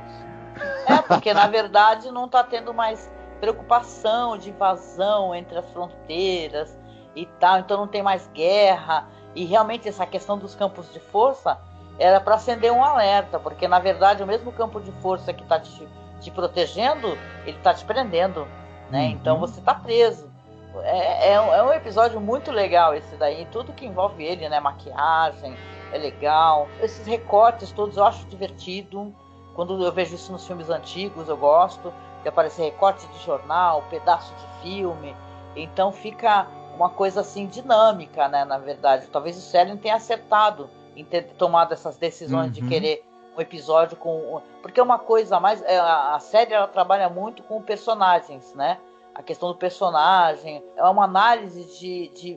Porque na verdade não tá tendo mais preocupação de invasão entre as fronteiras e tal, então não tem mais guerra, e realmente essa questão dos campos de força era para acender um alerta, porque na verdade o mesmo campo de força que tá te protegendo, ele tá te prendendo, né? Então você tá preso. É um episódio muito legal esse daí, tudo que envolve ele, né? Maquiagem, é legal, esses recortes todos eu acho divertido. Quando eu vejo isso nos filmes antigos, eu gosto de aparecer recorte de jornal, pedaço de filme. Então fica uma coisa assim dinâmica, né? Na verdade, talvez o Serling tenha acertado em ter tomado essas decisões de querer um episódio com... Porque é uma coisa a mais... A série, ela trabalha muito com personagens, né? A questão do personagem. É uma análise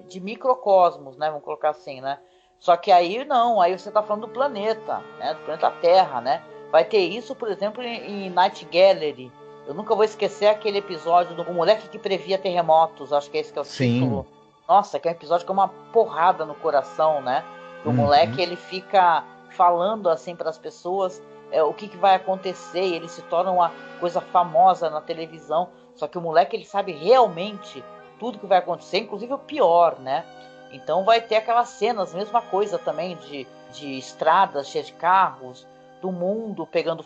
de microcosmos, né? Vamos colocar assim, né? Só que aí não. Aí você tá falando do planeta, né? Do planeta Terra, né? Vai ter isso, por exemplo, em Night Gallery. Eu nunca vou esquecer aquele episódio do moleque que previa terremotos. Acho que esse que é o título. Nossa, que é um episódio que é uma porrada no coração, né? O moleque, ele fica falando assim para as pessoas o que vai acontecer, e ele se torna uma coisa famosa na televisão. Só que o moleque, ele sabe realmente tudo que vai acontecer, inclusive o pior, né? Então vai ter aquelas cenas, mesma coisa também, de estradas cheias de carros, do mundo pegando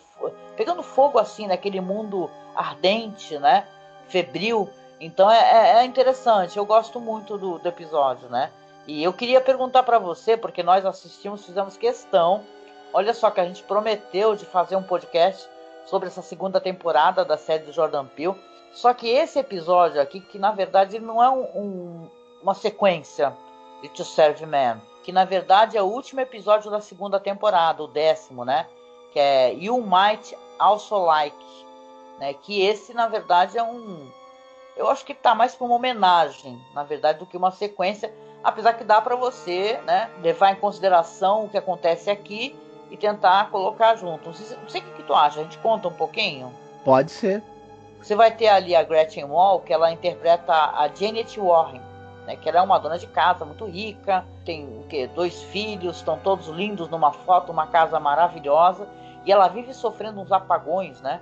fogo assim, naquele mundo ardente, né? Febril. Então é interessante, eu gosto muito do episódio, né? E eu queria perguntar para você, porque nós assistimos, fizemos questão, olha só, que a gente prometeu de fazer um podcast sobre essa segunda temporada da série do Jordan Peele, só que esse episódio aqui, que na verdade ele não é uma sequência de To Serve Man, que na verdade é o último episódio da segunda temporada, o 10º, né? Que é You Might Also Like, né? Que esse na verdade eu acho que tá mais para uma homenagem, na verdade, do que uma sequência, apesar que dá para você, né, levar em consideração o que acontece aqui e tentar colocar junto. Não sei o que tu acha, a gente conta um pouquinho? Pode ser. Você vai ter ali a Gretchen Wall, que ela interpreta a Janet Warren, né, que ela é uma dona de casa muito rica, tem 2 filhos, estão todos lindos numa foto, uma casa maravilhosa, e ela vive sofrendo uns apagões, né?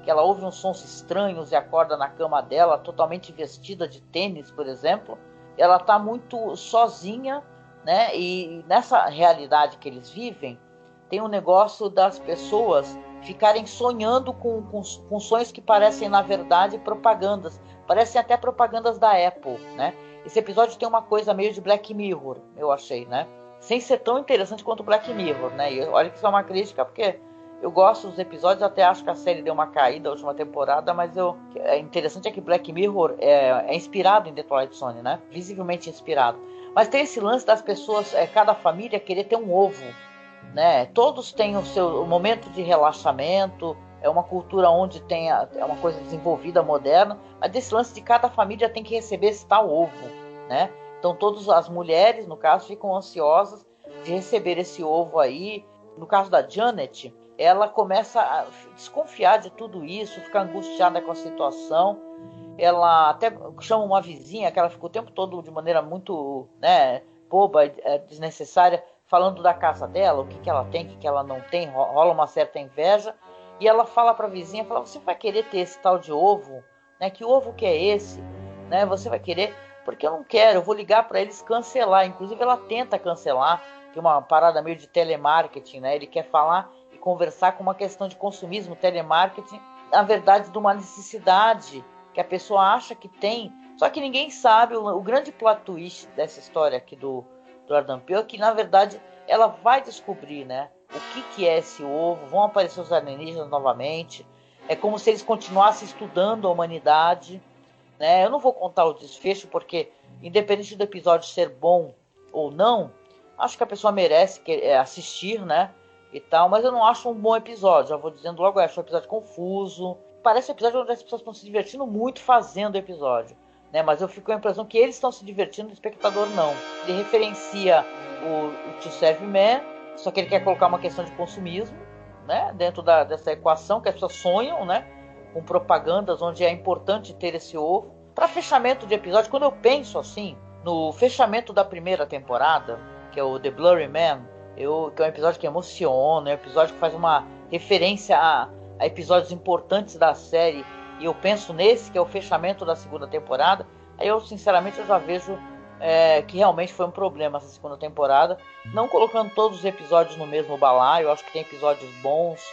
Que ela ouve uns sons estranhos e acorda na cama dela, totalmente vestida de tênis, por exemplo. Ela está muito sozinha, né? E nessa realidade que eles vivem, tem um negócio das pessoas ficarem sonhando com sonhos que parecem, na verdade, propagandas. Parecem até propagandas da Apple, né? Esse episódio tem uma coisa meio de Black Mirror, eu achei, né? Sem ser tão interessante quanto Black Mirror, né? E olha que isso é uma crítica, porque eu gosto dos episódios, até acho que a série deu uma caída na última temporada, mas é interessante é que Black Mirror é inspirado em The Twilight Zone, né? Visivelmente inspirado. Mas tem esse lance das pessoas, cada família querer ter um ovo, né? Todos têm o seu momento de relaxamento, é uma cultura onde é uma coisa desenvolvida, moderna, mas desse lance de cada família tem que receber esse tal ovo, né? Então todas as mulheres, no caso, ficam ansiosas de receber esse ovo aí. No caso da Janet, ela começa a desconfiar de tudo isso, ficar angustiada com a situação. Ela até chama uma vizinha, que ela fica o tempo todo de maneira muito, né, boba, desnecessária, falando da casa dela, o que ela tem, o que ela não tem, rola uma certa inveja. E ela fala para a vizinha, fala, você vai querer ter esse tal de ovo? Né? Que ovo que é esse? Né? Você vai querer? Porque eu não quero, eu vou ligar para eles cancelar. Inclusive ela tenta cancelar, que é uma parada meio de telemarketing, né? Ele quer falar e conversar com uma questão de consumismo, telemarketing, na verdade de uma necessidade que a pessoa acha que tem, só que ninguém sabe. O grande plot twist dessa história aqui do Jordan Peele é que, na verdade, ela vai descobrir, né, o que é esse ovo, vão aparecer os alienígenas novamente, é como se eles continuassem estudando a humanidade, né? Eu não vou contar o desfecho, porque independente do episódio ser bom ou não, acho que a pessoa merece assistir, né, e tal, mas eu não acho um bom episódio, já vou dizendo logo, eu acho um episódio confuso, parece um episódio onde as pessoas estão se divertindo muito fazendo o episódio, né, mas eu fico com a impressão que eles estão se divertindo, o espectador não. Ele referencia o To Serve Man, só que ele quer colocar uma questão de consumismo, né, dentro dessa equação, que as pessoas sonham, né, com propagandas onde é importante ter esse ovo. Para fechamento de episódio, quando eu penso assim, no fechamento da primeira temporada, que é o The Blurry Man, que é um episódio que emociona, é um episódio que faz uma referência a episódios importantes da série, e eu penso nesse, que é o fechamento da segunda temporada, aí eu sinceramente já vejo que realmente foi um problema essa segunda temporada, não colocando todos os episódios no mesmo balaio. Eu acho que tem episódios bons,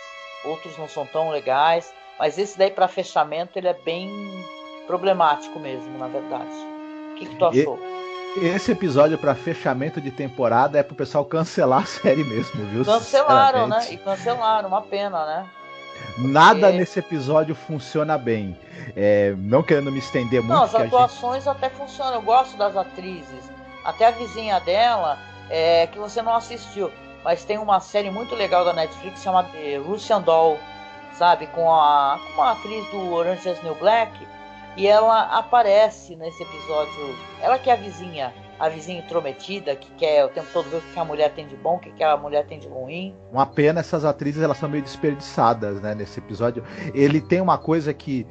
outros não são tão legais, mas esse daí para fechamento ele é bem problemático mesmo, na verdade. O que tu achou? Esse episódio para fechamento de temporada é pro pessoal cancelar a série mesmo, viu? Cancelaram, né? E cancelaram, uma pena, né? Nada nesse episódio funciona bem. Não querendo me estender muito. Não, as atuações até funcionam. Eu gosto das atrizes. Até a vizinha dela, que você não assistiu. mas tem uma série muito legal da Netflix chamada Russian Doll, sabe? Com uma atriz do Orange is the New Black, e ela aparece nesse episódio, ela que é a vizinha intrometida, que quer o tempo todo ver o que a mulher tem de bom, o que a mulher tem de ruim. Uma pena, essas atrizes, elas são meio desperdiçadas, né, nesse episódio. Ele tem uma coisa que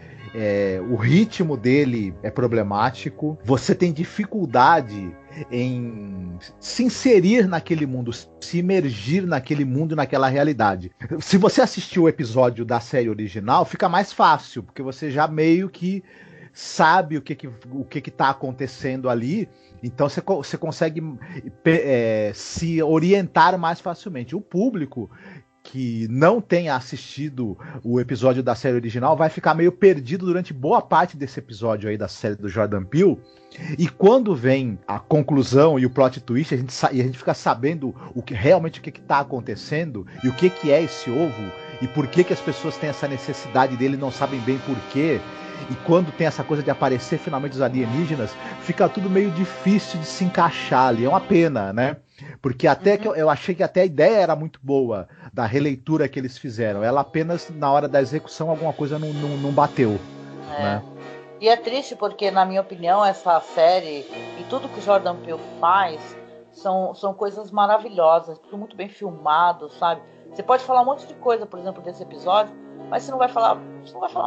o ritmo dele é problemático, você tem dificuldade em se inserir naquele mundo, se imergir naquele mundo, naquela realidade. Se você assistiu o episódio da série original, fica mais fácil, porque você já meio que sabe o que tá acontecendo ali, então você consegue se orientar mais facilmente. O público que não tenha assistido o episódio da série original vai ficar meio perdido durante boa parte desse episódio aí da série do Jordan Peele, e quando vem a conclusão e o plot twist, a gente fica sabendo realmente o que está acontecendo e o que é esse ovo e por que as pessoas têm essa necessidade dele e não sabem bem por quê. E quando tem essa coisa de aparecer finalmente os alienígenas, fica tudo meio difícil de se encaixar ali. É uma pena, né? Porque até que eu achei que até a ideia era muito boa da releitura que eles fizeram. Ela apenas, na hora da execução, alguma coisa não bateu. Né? E é triste porque, na minha opinião, essa série e tudo que o Jordan Peele faz são coisas maravilhosas, tudo muito bem filmado, sabe? Você pode falar um monte de coisa, por exemplo, desse episódio, mas você não vai falar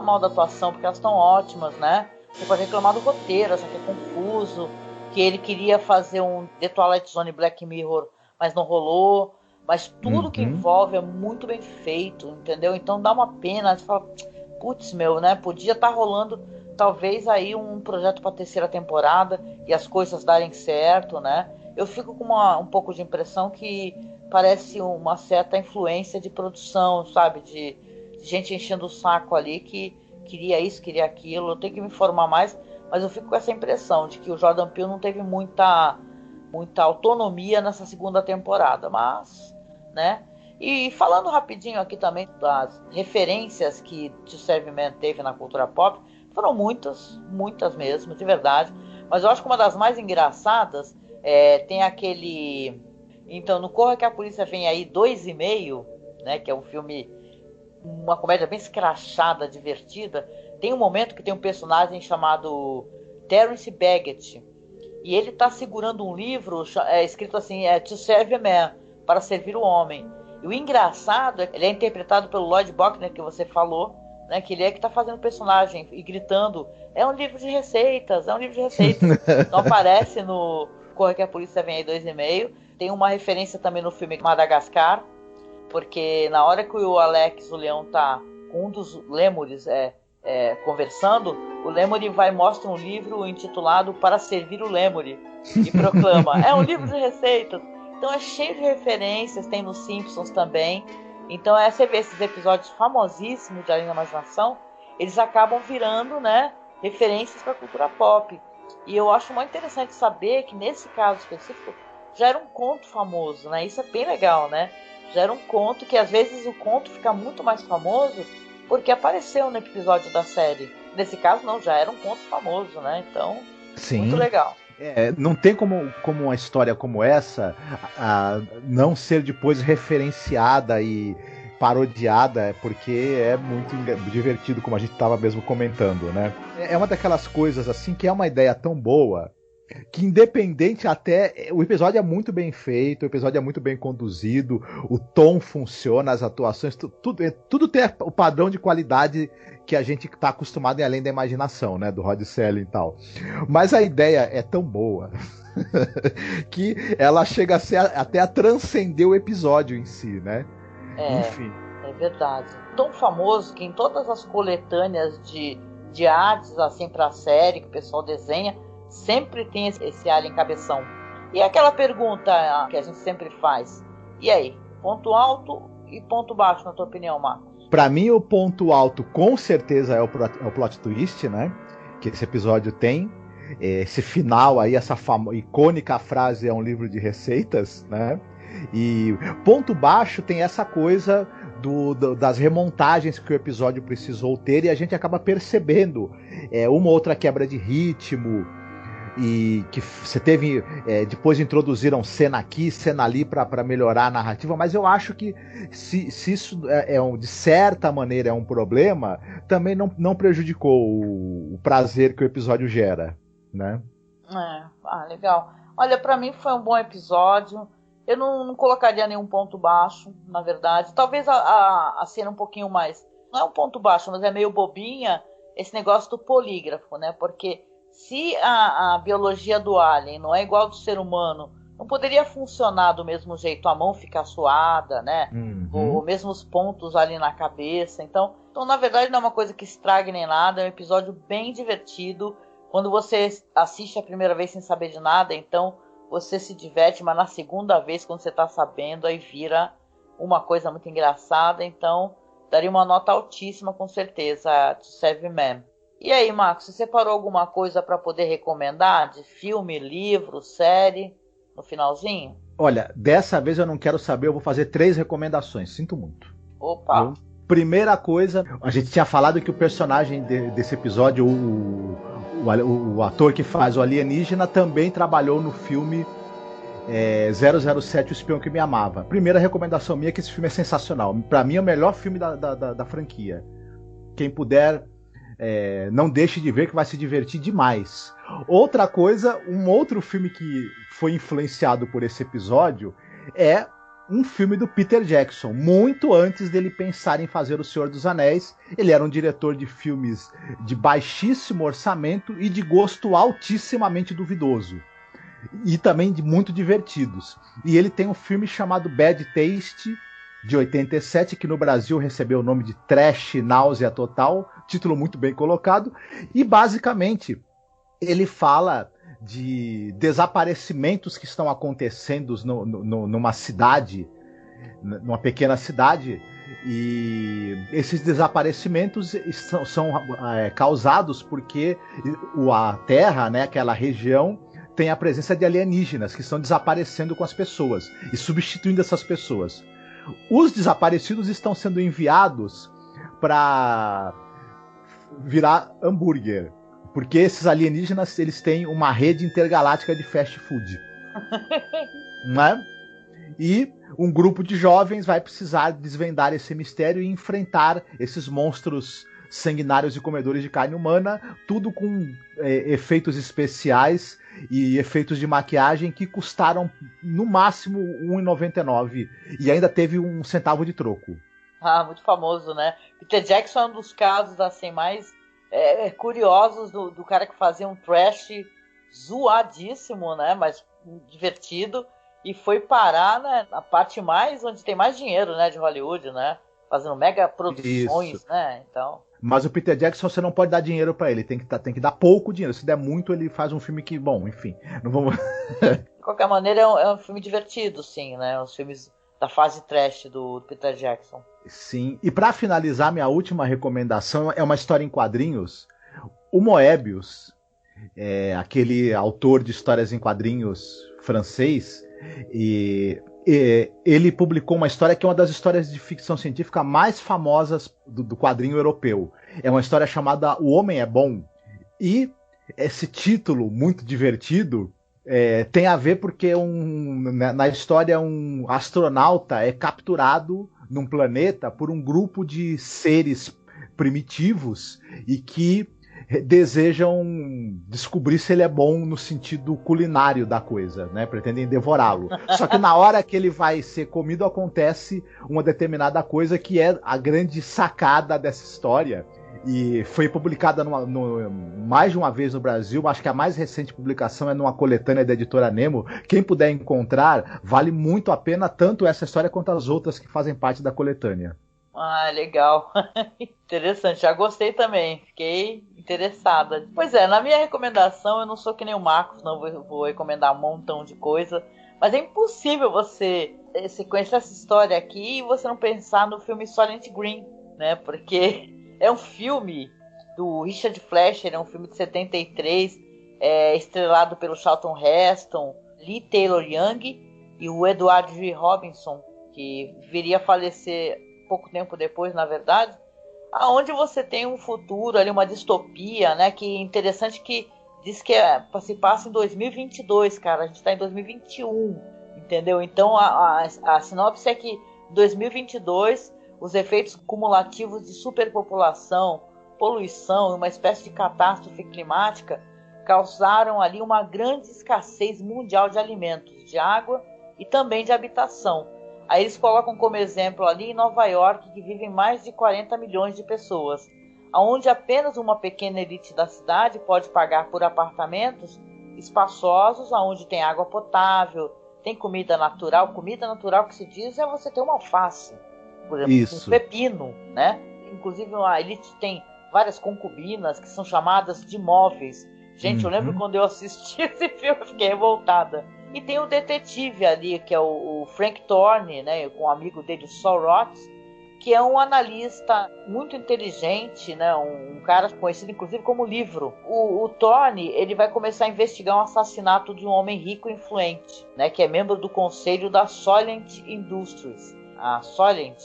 mal da atuação, porque elas estão ótimas, né? Você pode reclamar do roteiro, achar que é confuso, que ele queria fazer um The Twilight Zone Black Mirror, mas não rolou. Mas tudo que envolve é muito bem feito, entendeu? Então dá uma pena, você fala, putz, né? Podia estar rolando, talvez, aí um projeto para a terceira temporada e as coisas darem certo, né? Eu fico com um pouco de impressão que parece uma certa influência de produção, sabe? De gente enchendo o saco ali que queria isso, queria aquilo. Eu tenho que me informar mais, mas eu fico com essa impressão de que o Jordan Peele não teve muita autonomia nessa segunda temporada, mas, né? E falando rapidinho aqui também das referências que Two Serve Man teve na cultura pop, foram muitas mesmo, de verdade, mas eu acho que uma das mais engraçadas tem aquele... Então, no Corra que a Polícia Vem Aí 2,5, né, que é um filme, uma comédia bem escrachada, divertida, tem um momento que tem um personagem chamado Terence Baggett, e ele está segurando um livro escrito assim, To Serve a Man, para servir o homem. E o engraçado é que ele é interpretado pelo Lloyd Bochner, que você falou, né, que ele é que está fazendo o personagem e gritando, é um livro de receitas. Então aparece no Corra que a Polícia Vem Aí 2,5. Tem uma referência também no filme Madagascar, porque na hora que o Alex, o leão, tá com um dos lêmures conversando, o lêmure vai e mostra um livro intitulado Para Servir o Lêmure e proclama, é um livro de receitas. Então é cheio de referências, tem nos Simpsons também. Então você vê esses episódios famosíssimos de Além da Imaginação, eles acabam virando, né, referências para a cultura pop. E eu acho muito interessante saber que nesse caso específico já era um conto famoso, né? Isso é bem legal, né? Já era um conto que às vezes o conto fica muito mais famoso porque apareceu no episódio da série. Nesse caso não, já era um conto famoso, né? Então, sim, muito legal. Não tem como uma história como essa não ser depois referenciada e parodiada, porque é muito divertido, como a gente estava mesmo comentando, né? É uma daquelas coisas assim que é uma ideia tão boa que, independente, até o episódio é muito bem feito, o episódio é muito bem conduzido, o tom funciona, as atuações, tudo tem o padrão de qualidade que a gente está acostumado em Além da Imaginação, né, do Rod Serling e tal. Mas a ideia é tão boa que ela chega a ser até a transcender o episódio em si, né? Enfim. É verdade. Tão famoso que em todas as coletâneas de artes assim para a série que o pessoal desenha, sempre tem esse alien cabeção. E aquela pergunta que a gente sempre faz, e aí, ponto alto e ponto baixo, na tua opinião, Marcos? Pra mim, o ponto alto com certeza é o plot twist, né? Que esse episódio tem. Esse final aí, essa icônica frase, é um livro de receitas, né? E ponto baixo tem essa coisa das remontagens que o episódio precisou ter, e a gente acaba percebendo uma outra quebra de ritmo. e que você teve, depois introduziram cena aqui, cena ali para melhorar a narrativa, mas eu acho que se isso de certa maneira é um problema, também não prejudicou o prazer que o episódio gera, né? Legal. Olha, para mim foi um bom episódio. Eu não colocaria nenhum ponto baixo, na verdade. Talvez a cena um pouquinho mais... Não é um ponto baixo, mas é meio bobinha esse negócio do polígrafo, né? Porque se a biologia do alien não é igual ao do ser humano, não poderia funcionar do mesmo jeito, a mão ficar suada, né? Os mesmos pontos ali na cabeça. Então, na verdade, não é uma coisa que estrague nem nada, é um episódio bem divertido. Quando você assiste a primeira vez sem saber de nada, então você se diverte, mas na segunda vez, quando você está sabendo, aí vira uma coisa muito engraçada. Então, daria uma nota altíssima, com certeza, to Seven Men. E aí, Marcos, você separou alguma coisa para poder recomendar? De filme, livro, série, no finalzinho? Olha, dessa vez eu não quero saber, eu vou fazer 3 recomendações, sinto muito. Opa! Primeira coisa, a gente tinha falado que o personagem desse episódio, o ator que faz o alienígena, também trabalhou no filme 007, O Espião que Me Amava. Primeira recomendação minha é que esse filme é sensacional. Pra mim é o melhor filme da franquia. Quem puder, não deixe de ver, que vai se divertir demais. Outra coisa, um outro filme que foi influenciado por esse episódio é um filme do Peter Jackson. Muito antes dele pensar em fazer O Senhor dos Anéis, ele era um diretor de filmes de baixíssimo orçamento e de gosto altissimamente duvidoso. E também de muito divertidos. E ele tem um filme chamado Bad Taste, de 87, que no Brasil recebeu o nome de Trash Náusea Total, título muito bem colocado, e basicamente ele fala de desaparecimentos que estão acontecendo numa cidade, numa pequena cidade, e esses desaparecimentos são causados porque a Terra, né, aquela região, tem a presença de alienígenas que estão desaparecendo com as pessoas e substituindo essas pessoas. Os desaparecidos estão sendo enviados para virar hambúrguer, porque esses alienígenas, eles têm uma rede intergaláctica de fast food. Né? E um grupo de jovens vai precisar desvendar esse mistério e enfrentar esses monstros sanguinários e comedores de carne humana, tudo com efeitos especiais e efeitos de maquiagem que custaram no máximo R$1,99 e ainda teve 1 centavo de troco. Muito famoso, né? Peter Jackson é um dos casos assim mais curiosos do cara que fazia um trash zoadíssimo, né? Mas divertido, e foi parar, né, na parte mais onde tem mais dinheiro, né, de Hollywood, né? Fazendo mega produções. Isso. Né? Então... Mas o Peter Jackson, você não pode dar dinheiro pra ele, tem que dar pouco dinheiro. Se der muito, ele faz um filme que, bom, enfim, não vamos... De qualquer maneira, é um filme divertido, sim, né? Os filmes da fase trash do Peter Jackson. Sim, e pra finalizar, minha última recomendação é uma história em quadrinhos. O Moebius, aquele autor de histórias em quadrinhos francês, ele publicou uma história que é uma das histórias de ficção científica mais famosas do quadrinho europeu. É uma história chamada O Homem é Bom. E esse título muito divertido tem a ver porque na história um astronauta é capturado num planeta por um grupo de seres primitivos e que desejam descobrir se ele é bom no sentido culinário da coisa, né? Pretendem devorá-lo. Só que na hora que ele vai ser comido, acontece uma determinada coisa que é a grande sacada dessa história. E foi publicada mais de uma vez no Brasil. Acho que a mais recente publicação é numa coletânea da editora Nemo. Quem puder encontrar, vale muito a pena, tanto essa história quanto as outras que fazem parte da coletânea. Legal. Interessante, já gostei também, fiquei interessada. Pois na minha recomendação, eu não sou que nem o Marcos, não vou recomendar um montão de coisa, mas é impossível você conhecer essa história aqui e você não pensar no filme Silent Green, né? Porque é um filme do Richard Fleischer, é um filme de 73, estrelado pelo Charlton Heston, Lee Taylor-Young e o Edward G. Robinson, que viria a falecer pouco tempo depois, na verdade, aonde você tem um futuro ali, uma distopia, né, que é interessante que diz que se passa em 2022, cara. A gente tá em 2021, entendeu? Então a sinopse é que em 2022 os efeitos cumulativos de superpopulação, poluição e uma espécie de catástrofe climática causaram ali uma grande escassez mundial de alimentos, de água e também de habitação. Aí eles colocam como exemplo ali em Nova York, que vivem mais de 40 milhões de pessoas, onde apenas uma pequena elite da cidade pode pagar por apartamentos espaçosos, onde tem água potável, tem comida natural. Comida natural que se diz é você ter uma alface, por exemplo, um pepino, né? Inclusive a elite tem várias concubinas que são chamadas de móveis. Gente, eu lembro quando eu assisti esse filme, eu fiquei revoltada. E tem o detetive ali, que é o Frank Thorne, né, com o amigo dele, o Saul Roth, que é um analista muito inteligente, né, um cara conhecido inclusive como Livro. O Thorne, ele vai começar a investigar um assassinato de um homem rico e influente, né, que é membro do conselho da Soylent Industries. A Soylent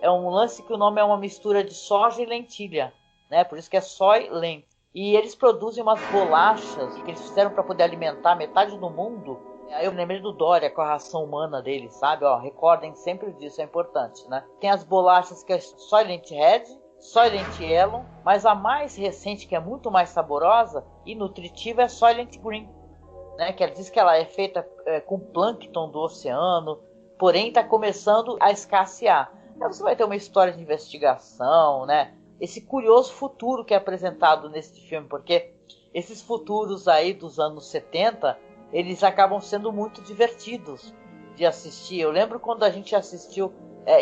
é um lance que o nome é uma mistura de soja e lentilha, né, por isso que é Soylent. E eles produzem umas bolachas que eles fizeram para poder alimentar metade do mundo. Aí eu lembrei do Dória com a ração humana deles, sabe? Ó, recordem sempre disso, é importante, né? Tem as bolachas que é Soylent Red, Soylent Yellow, mas a mais recente, que é muito mais saborosa e nutritiva, é Soylent Green, né? Que ela diz que ela é feita com plâncton do oceano, porém está começando a escassear. Aí você vai ter uma história de investigação, né? Esse curioso futuro que é apresentado nesse filme, porque esses futuros aí dos anos 70, eles acabam sendo muito divertidos de assistir. Eu lembro quando a gente assistiu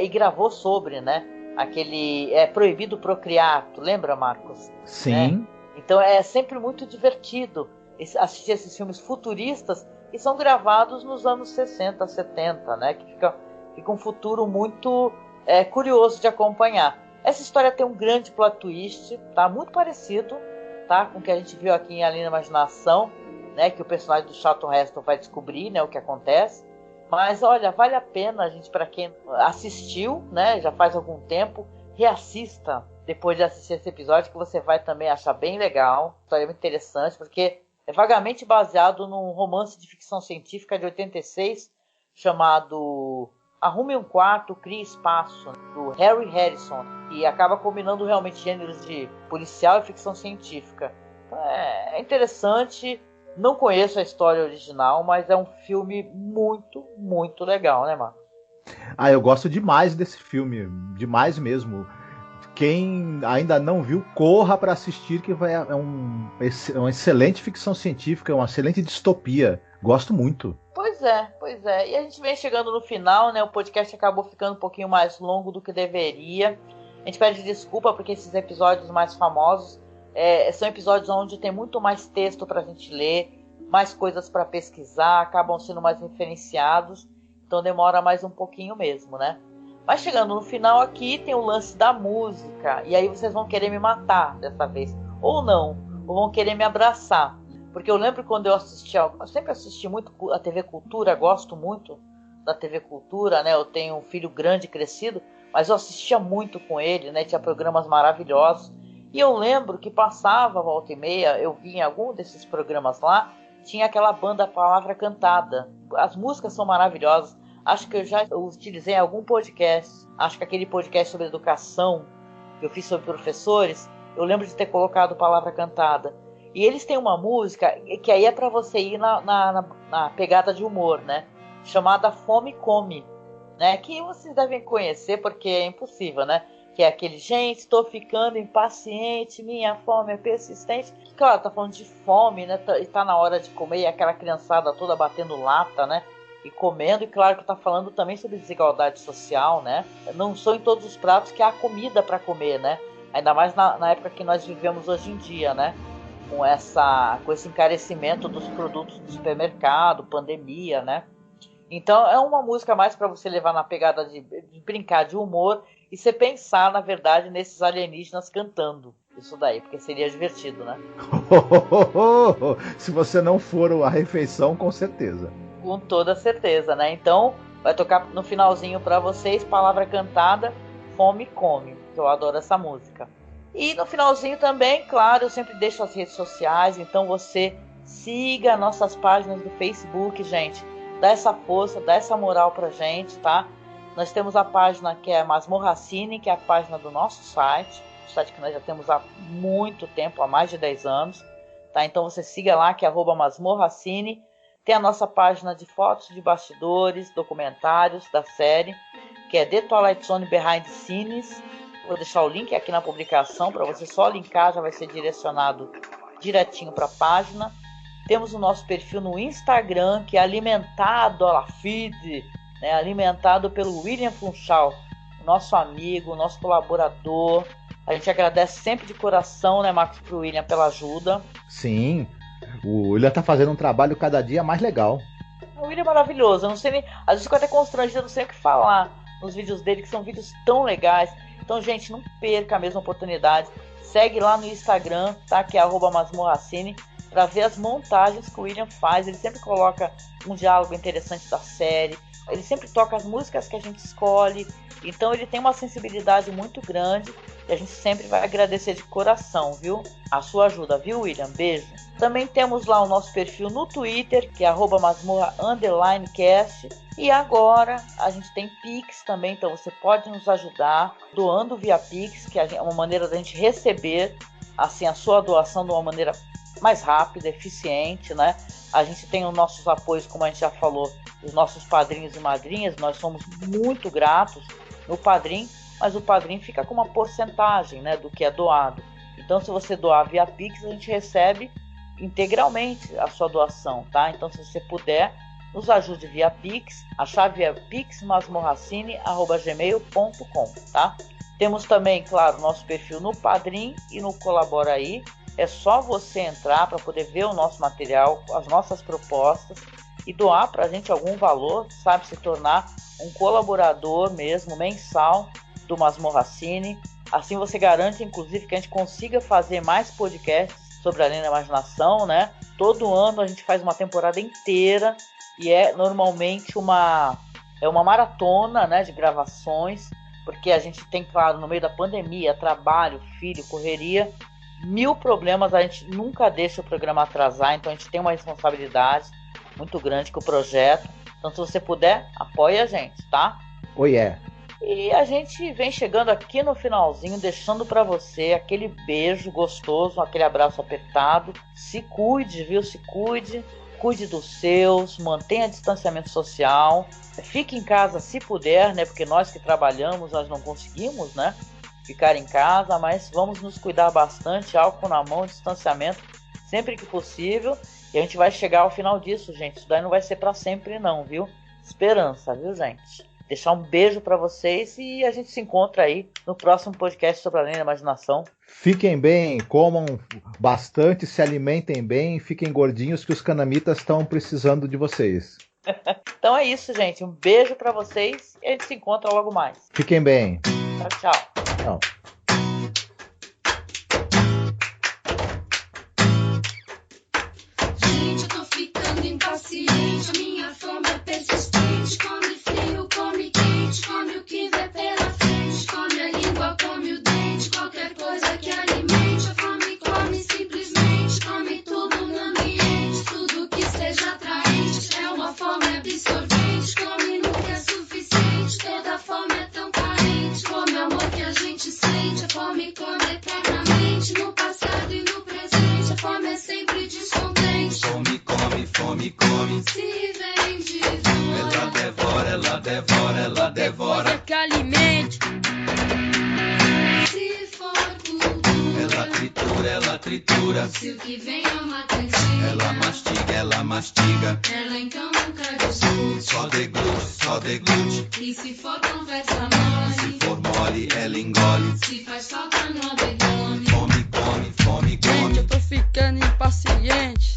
e gravou sobre, né? Aquele Proibido Procriar, tu lembra, Marcos? Sim. Né? Então é sempre muito divertido assistir esses filmes futuristas que são gravados nos anos 60, 70, né? Que fica um futuro muito curioso de acompanhar. Essa história tem um grande plot twist, tá? Muito parecido, tá? Com o que a gente viu aqui em Além da Imaginação, né? Que o personagem do Charlton Heston vai descobrir, né? O que acontece. Mas, olha, vale a pena, gente, para quem assistiu, né? Já faz algum tempo, reassista depois de assistir esse episódio, que você vai também achar bem legal. História muito interessante, porque é vagamente baseado num romance de ficção científica de 86, chamado Arrume um Quarto, Crie Espaço, do Harry Harrison, e acaba combinando realmente gêneros de policial e ficção científica. Então é interessante, não conheço a história original, mas é um filme muito, muito legal, né, Marcos? Eu gosto demais desse filme, demais mesmo. Quem ainda não viu, corra para assistir, que é uma excelente ficção científica, é uma excelente distopia. Gosto muito. Pois é. E a gente vem chegando no final, né? O podcast acabou ficando um pouquinho mais longo do que deveria. A gente pede desculpa porque esses episódios mais famosos são episódios onde tem muito mais texto pra gente ler, mais coisas para pesquisar, acabam sendo mais referenciados, então demora mais um pouquinho mesmo, né? Mas chegando no final aqui tem o lance da música, e aí vocês vão querer me matar dessa vez, ou não, ou vão querer me abraçar. Porque eu lembro quando eu sempre assisti muito a TV Cultura, gosto muito da TV Cultura, né? Eu tenho um filho grande, crescido, mas eu assistia muito com ele, né? Tinha programas maravilhosos. E eu lembro que passava, volta e meia, eu vi em algum desses programas lá, tinha aquela banda Palavra Cantada. As músicas são maravilhosas. Acho que eu já utilizei em algum podcast. Acho que aquele podcast sobre educação que eu fiz sobre professores, eu lembro de ter colocado Palavra Cantada. E eles têm uma música que aí é para você ir na pegada de humor, né? Chamada Fome Come, né? Que vocês devem conhecer porque é impossível, né? Que é aquele, gente, estou ficando impaciente, minha fome é persistente. Que, claro, tá falando de fome, né? E tá na hora de comer, e aquela criançada toda batendo lata, né? E comendo, e claro que tá falando também sobre desigualdade social, né? Não são em todos os pratos que há comida para comer, né? Ainda mais na época que nós vivemos hoje em dia, né? Com esse encarecimento dos produtos do supermercado, pandemia, né? Então é uma música mais para você levar na pegada de brincar de humor e você pensar, na verdade, nesses alienígenas cantando isso daí, porque seria divertido, né? Se você não for a refeição, com certeza. Com toda certeza, né? Então vai tocar no finalzinho para vocês Palavra Cantada, Fome Come, que eu adoro essa música. E no finalzinho também, claro, eu sempre deixo as redes sociais, então você siga nossas páginas do Facebook, gente. Dá essa força, dá essa moral pra gente, tá? Nós temos a página que é Masmorra Cine, que é a página do nosso site. O site que nós já temos há muito tempo, há mais de 10 anos. Tá? Então você siga lá, que é @Masmorra Cine. Tem a nossa página de fotos de bastidores, documentários da série, que é The Twilight Zone Behind Scenes. Vou deixar o link aqui na publicação, para você só linkar, já vai ser direcionado direitinho para a página. Temos o nosso perfil no Instagram, que é alimentado, a feed, né, alimentado pelo William Funchal, nosso amigo, nosso colaborador. A gente agradece sempre de coração, né, Marcos, pro William pela ajuda. Sim, o William tá fazendo um trabalho cada dia mais legal. O William é maravilhoso, eu não sei nem, às vezes fico até constrangido, eu não sei o que falar nos vídeos dele, que são vídeos tão legais. Então, gente, não perca a mesma oportunidade. Segue lá no Instagram, tá, que é @masmorracine, para ver as montagens que o William faz. Ele sempre coloca um diálogo interessante da série. Ele sempre toca as músicas que a gente escolhe. Então ele tem uma sensibilidade muito grande. E a gente sempre vai agradecer de coração, viu? A sua ajuda, viu, William? Beijo. Também temos lá o nosso perfil no Twitter, que é @masmorra_cast. E agora a gente tem Pix também, então você pode nos ajudar doando via Pix, que é uma maneira da gente receber assim, a sua doação de uma maneira mais rápida, eficiente, né? A gente tem os nossos apoios, como a gente já falou, os nossos padrinhos e madrinhas. Nós somos muito gratos no Padrim, mas o Padrim fica com uma porcentagem, né, do que é doado. Então, se você doar via Pix, a gente recebe integralmente a sua doação, tá? Então, se você puder, nos ajude via Pix. A chave é pixmasmorracine@gmail.com, tá? Temos também, claro, nosso perfil no Padrim e no Colabora Aí. É só você entrar para poder ver o nosso material, as nossas propostas e doar para a gente algum valor, sabe? Se tornar um colaborador mesmo, mensal do Masmorra Cine. Assim você garante, inclusive, que a gente consiga fazer mais podcasts sobre Além da Imaginação, né? Todo ano a gente faz uma temporada inteira e é normalmente uma maratona, né, de gravações, porque a gente tem, claro, no meio da pandemia, trabalho, filho, correria, 1000 problemas, a gente nunca deixa o programa atrasar, então a gente tem uma responsabilidade muito grande com o projeto. Então, se você puder, apoie a gente, tá? Oh, yeah. E a gente vem chegando aqui no finalzinho, deixando para você aquele beijo gostoso, aquele abraço apertado. Se cuide, viu? Se cuide. Cuide dos seus, mantenha distanciamento social. Fique em casa se puder, né? Porque nós que trabalhamos, nós não conseguimos, né, ficar em casa, mas vamos nos cuidar bastante, álcool na mão, distanciamento, sempre que possível. E a gente vai chegar ao final disso, gente. Isso daí não vai ser para sempre não, viu? Esperança, viu, gente? Deixar um beijo para vocês e a gente se encontra aí no próximo podcast sobre Além da Imaginação. Fiquem bem, comam bastante, se alimentem bem, fiquem gordinhos que os canamitas estão precisando de vocês. Então é isso, gente. Um beijo para vocês e a gente se encontra logo mais. Fiquem bem. Tchau, tchau. Tchau. Gente, eu tô ficando impaciente. A minha fome é persistente. Come frio, come quente. Come o que vê pela frente. Come a língua, come o dente. Qualquer coisa que alimente. A fome come simplesmente. Come tudo no ambiente. Tudo que seja atraente. É uma fome absorvente. Come nunca é suficiente. Toda fome é tão carente. Come o amor que a gente sente. A fome come eternamente. No passado e no presente. A fome é sempre descontente. Fome, come, fome, come. Se vem de Ela devora, ela devora, ela devora. coisa que alimente. Se for cultura, Ela tritura, ela tritura. se o que vem é uma cantiga, Ela mastiga, ela mastiga. ela então nunca discute. Só deglute, só deglute. E se for conversa mole, Se for mole, ela engole. se faz falta no abdômen. Fome, come, fome, Gente, come. eu tô ficando impaciente.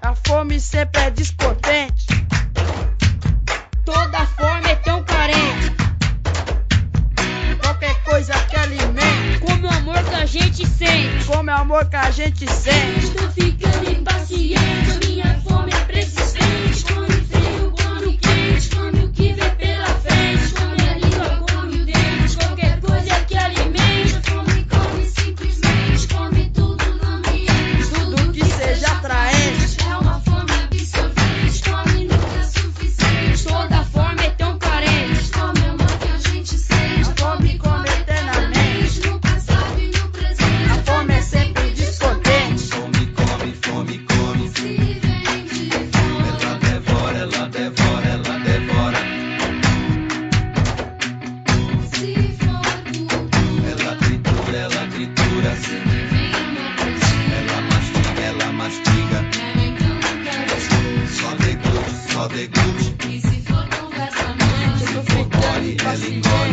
A fome sempre é descontente. Toda fome é tão carente. Qualquer coisa que alimente. Come o amor que a gente sente. Come o amor que a gente sente. Tô ficando impaciente, a minha fome é persistente. Come frio, come quente, come o que vê pela frente. Come a língua, come o dente. Qualquer coisa que alimente, a fome só degute. E se for conversa mole, Se for mole, ela engole.